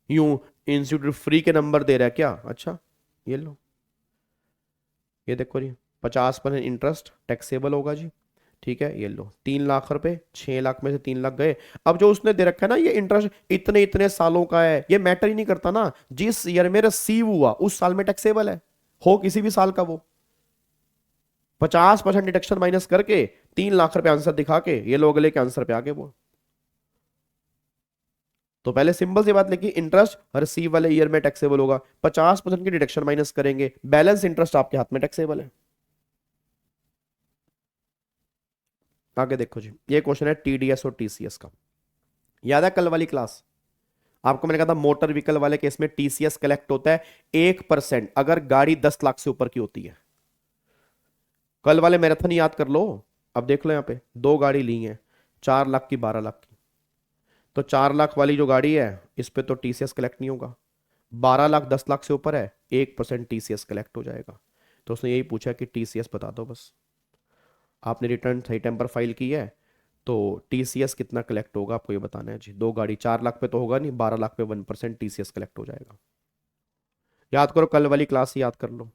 यूं इंस्टीट्यूट फ्री के नंबर दे रहा है क्या? अच्छा ये लो, ये देखो जी 50% इंटरेस्ट टैक्सेबल होगा जी। ठीक है, ये लो 3 लाख रुपए, 6 लाख में से 3 लाख गए। अब जो उसने दे रखा है ना ये इंटरेस्ट इतने इतने सालों का है, ये मैटर ही नहीं करता ना, जिस ईयर में रिसीव हुआ उस साल में टैक्सेबल है, हो किसी भी साल का वो। 50% डिडक्शन माइनस करके 3 लाख रुपए आंसर दिखा के ये लोग अगले के आंसर पे आगे वो। तो पहले सिंपल सी बात लिखी, इंटरेस्ट रिसीव वाले ईयर में टैक्सेबल होगा, 50% की डिडक्शन माइनस करेंगे, बैलेंस इंटरेस्ट आपके हाथ में टैक्सेबल है। आगे देखो जी, ये क्वेश्चन है टीडीएस और टीसीएस का। याद है कल वाली क्लास आपको मैंने कहा था मोटर व्हीकल वाले केस में टीसीएस कलेक्ट होता है 1% अगर गाड़ी 10 लाख से ऊपर की होती है। कल वाले मैराथन याद कर लो। अब देख लो यहां पे दो गाड़ी ली है, 4 लाख की 12 लाख की। तो 4 लाख वाली जो गाड़ी है इस पे तो टीसीएस कलेक्ट नहीं होगा, 12 लाख 10 लाख से ऊपर है 1% टीसीएस कलेक्ट हो जाएगा। तो उसने यही पूछा कि टीसीएस बता दो बस। आपने रिटर्न सही टाइम पर फाइल की है तो टीसीएस कितना कलेक्ट होगा आपको ये बताना है जी। दो गाड़ी 4 लाख पे तो होगा नहीं, 12 लाख पे 1% टीसीएस कलेक्ट हो जाएगा। याद करो कल वाली क्लास याद कर लो।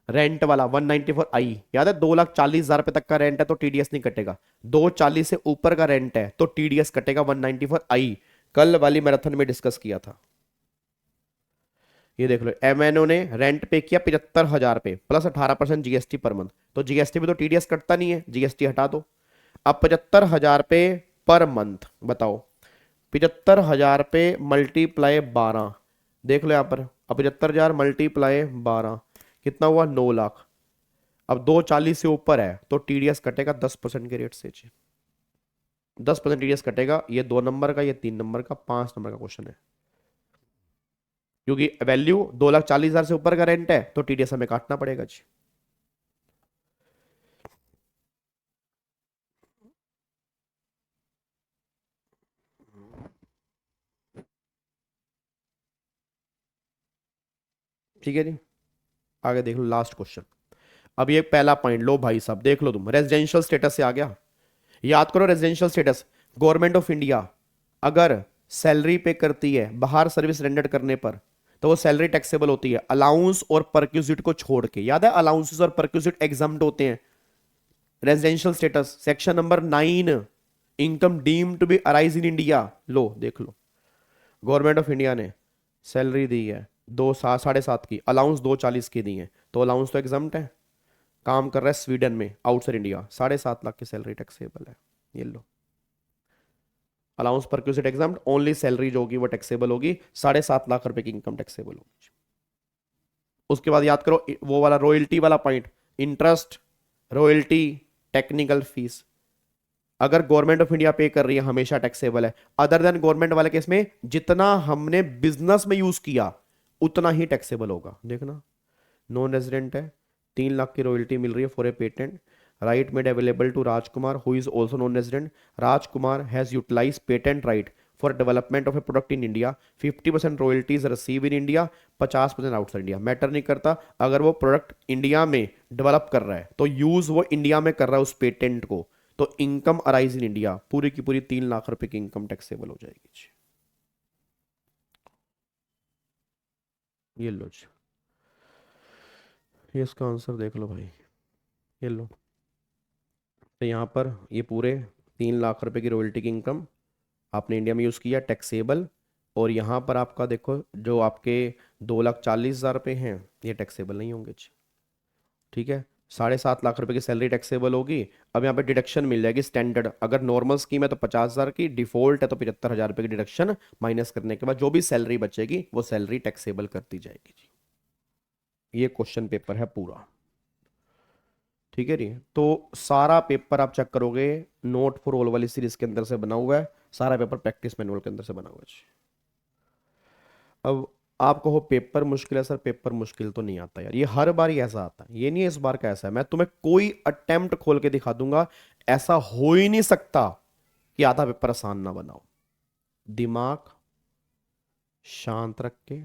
रेंट वाला 194I याद है, 2,40,000 रुपए तक का रेंट है तो टीडीएस नहीं कटेगा, 240 से ऊपर का रेंट है तो टीडीएस कटेगा 194I। कल वाली मैराथन में डिस्कस किया था। ये देख लो एमएनओ ने रेंट पे किया 75,000 पे प्लस 18% जीएसटी पर मंथ, तो जीएसटी में तो टीडीएस कटता नहीं है, जीएसटी हटा दो। अब 75,000 पे पर मंथ बताओ, 75,000 पे मल्टीप्लाई 12, देख लो यहां पर। अब 75,000 मल्टीप्लाई 12 कितना हुआ, 9 लाख। अब 240 से ऊपर है तो टीडीएस कटेगा 10% के रेट से जी, 10% टीडीएस कटेगा। ये 2 नंबर का, ये 3 नंबर का, 5 नंबर का क्वेश्चन है। क्योंकि वैल्यू 2,40,000 से ऊपर का रेंट है तो टीडीएस हमें काटना पड़ेगा जी। ठीक है जी, आगे देख लो लास्ट क्वेश्चन। अब ये पहला पॉइंट लो भाई साहब, देख लो तुम, रेजिडेंशियल स्टेटस से आ गया। याद करो residential status, government of India अगर सैलरी पे करती है बाहर सर्विस रेंडर करने पर तो वो सैलरी टैक्सेबल होती है, अलाउंस और परक्यूजिट को छोड़ के। याद है अलाउंसेस और परक्यूजिट एग्जाम्प्ट होते हैं। Residential status section number 9, income deemed to be arise in India. लो देख लो, गवर्नमेंट ऑफ इंडिया ने सैलरी दी है 2,7.5 की, अलाउंस 2,40 की दी है, तो अलाउंस तो एग्जाम्प्ट है। काम कर रहा है स्वीडन में आउटसाइड इंडिया, 7.5 लाख की सैलरी टैक्सेबल है। ये लो allowance perquisite exempt, only salary जो होगी वो टैक्सेबल होगी, 7.5 लाख रुपए की इनकम टैक्सेबल होगी। उसके बाद याद करो वो वाला रॉयल्टी वाला point, interest, royalty, technical fees अगर गवर्नमेंट ऑफ इंडिया पे कर रही है हमेशा टैक्सेबल है। अदर देन गवर्नमेंट वाले केस में जितना हमने बिजनेस में यूज किया उतना ही टैक्सेबल होगा। देखना नॉन रेजिडेंट है, 3 लाख की रॉयल्टी मिल रही है for a patent, right made available to Rajkumar who is also non resident. Rajkumar has utilise patent right for development of a product in India, 50% royalties receive in India, 50% outside India. Matter नहीं करता, अगर वो product India में develop कर रहा है तो use वो इंडिया में कर रहा है उस पेटेंट को, तो इनकम अराइज इन इंडिया पूरी की पूरी 3 लाख रुपए की इनकम टैक्सेबल हो जाएगी। ये लो जी, ये इसका आंसर देख लो भाई। ये लो, तो यहाँ पर ये पूरे 3 लाख रुपए की रॉयल्टी की इनकम आपने इंडिया में यूज़ किया टैक्सेबल, और यहाँ पर आपका देखो जो आपके 2,40,000 रुपये हैं ये टैक्सेबल नहीं होंगे जी। ठीक है, 7.5 लाख रुपए की सैलरी टैक्सेबल होगी। अब यहाँ पे डिडक्शन मिल जाएगी स्टैंडर्ड, अगर नॉर्मल स्कीम है तो 50,000 की, डिफॉल्ट है तो 75,000 रुपए की डिडक्शन माइनस करने के बाद जो भी सैलरी बचेगी वो सैलरी टैक्सेबल करती जाएगी जी। ये क्वेश्चन पेपर है पूरा। ठीक है जी, तो सारा पेपर आप चेक करोगे नोट फॉर ऑल वाली सीरीज के अंदर से बना हुआ है, सारा पेपर प्रैक्टिस मैनुअल के अंदर से बना हुआ है जी। अब आप कहो पेपर मुश्किल है सर, पेपर मुश्किल तो नहीं आता यार, ये हर बार ही ऐसा आता है, ये नहीं है इस बार का ऐसा है। मैं तुम्हें कोई अटेम्प्ट खोल के दिखा दूंगा, ऐसा हो ही नहीं सकता कि आधा पेपर आसान ना बनाओ। दिमाग शांत रख के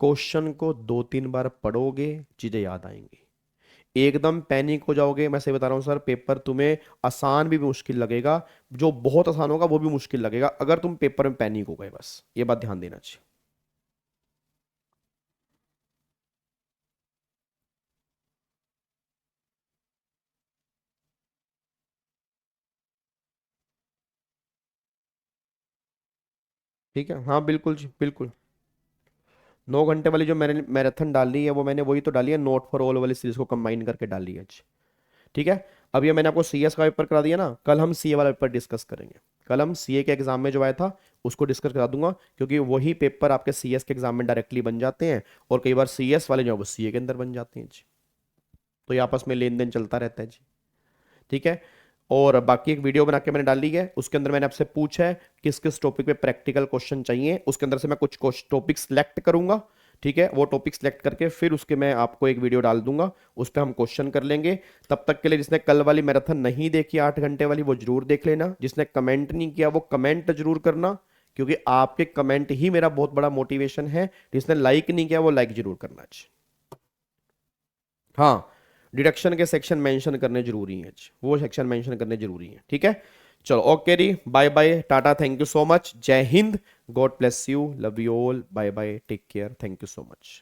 क्वेश्चन को 2-3 बार पढ़ोगे चीजें याद आएंगी। एकदम पैनिक हो जाओगे, मैं सही बता रहा हूं सर, पेपर तुम्हें आसान भी मुश्किल लगेगा, जो बहुत आसान होगा वो भी मुश्किल लगेगा अगर तुम पेपर में पैनिक हो गए, बस ये बात ध्यान देना चाहिए। ठीक है, हाँ बिल्कुल जी बिल्कुल। 9 घंटे वाली जो मैंने मैराथन डाली है वो मैंने वही तो डाली है, नोट फॉर ऑल वाली सीरीज को कंबाइन करके डाली है जी। ठीक है, अब ये मैंने आपको सीएस का पेपर करा दिया ना, कल हम सीए वाला पेपर डिस्कस करेंगे। कल हम सीए के एग्जाम में जो आया था उसको डिस्कस करा दूंगा, क्योंकि वही पेपर आपके सीएस के एग्जाम में डायरेक्टली बन जाते हैं, और कई बार सीएस वाले जो है वो सीए के अंदर बन जाते हैं जी। तो ये आपस में लेन देन चलता रहता है जी। ठीक है, और बाकी एक वीडियो बना के मैंने डाली है, उसके अंदर मैंने आपसे पूछा है किस किस टॉपिक पे प्रैक्टिकल क्वेश्चन चाहिए, उसके अंदर से मैं कुछ टॉपिक सिलेक्ट करूंगा। ठीक है, वो टॉपिक सिलेक्ट करके फिर उसके मैं आपको एक वीडियो डाल दूंगा, उस पर हम क्वेश्चन कर लेंगे। तब तक के लिए जिसने कल वाली मैराथन नहीं देखी 8 घंटे वाली वो जरूर देख लेना, जिसने कमेंट नहीं किया वो कमेंट जरूर करना, क्योंकि आपके कमेंट ही मेरा बहुत बड़ा मोटिवेशन है। जिसने लाइक नहीं किया वो लाइक जरूर करना। हाँ, डिडक्शन के सेक्शन मेंशन करने जरूरी हैं, वो सेक्शन मेंशन करने जरूरी हैं। ठीक है, चलो ओके री, bye bye, tata, thank you so much, जय हिंद, God bless you, love you all, bye bye, take care, thank you so much.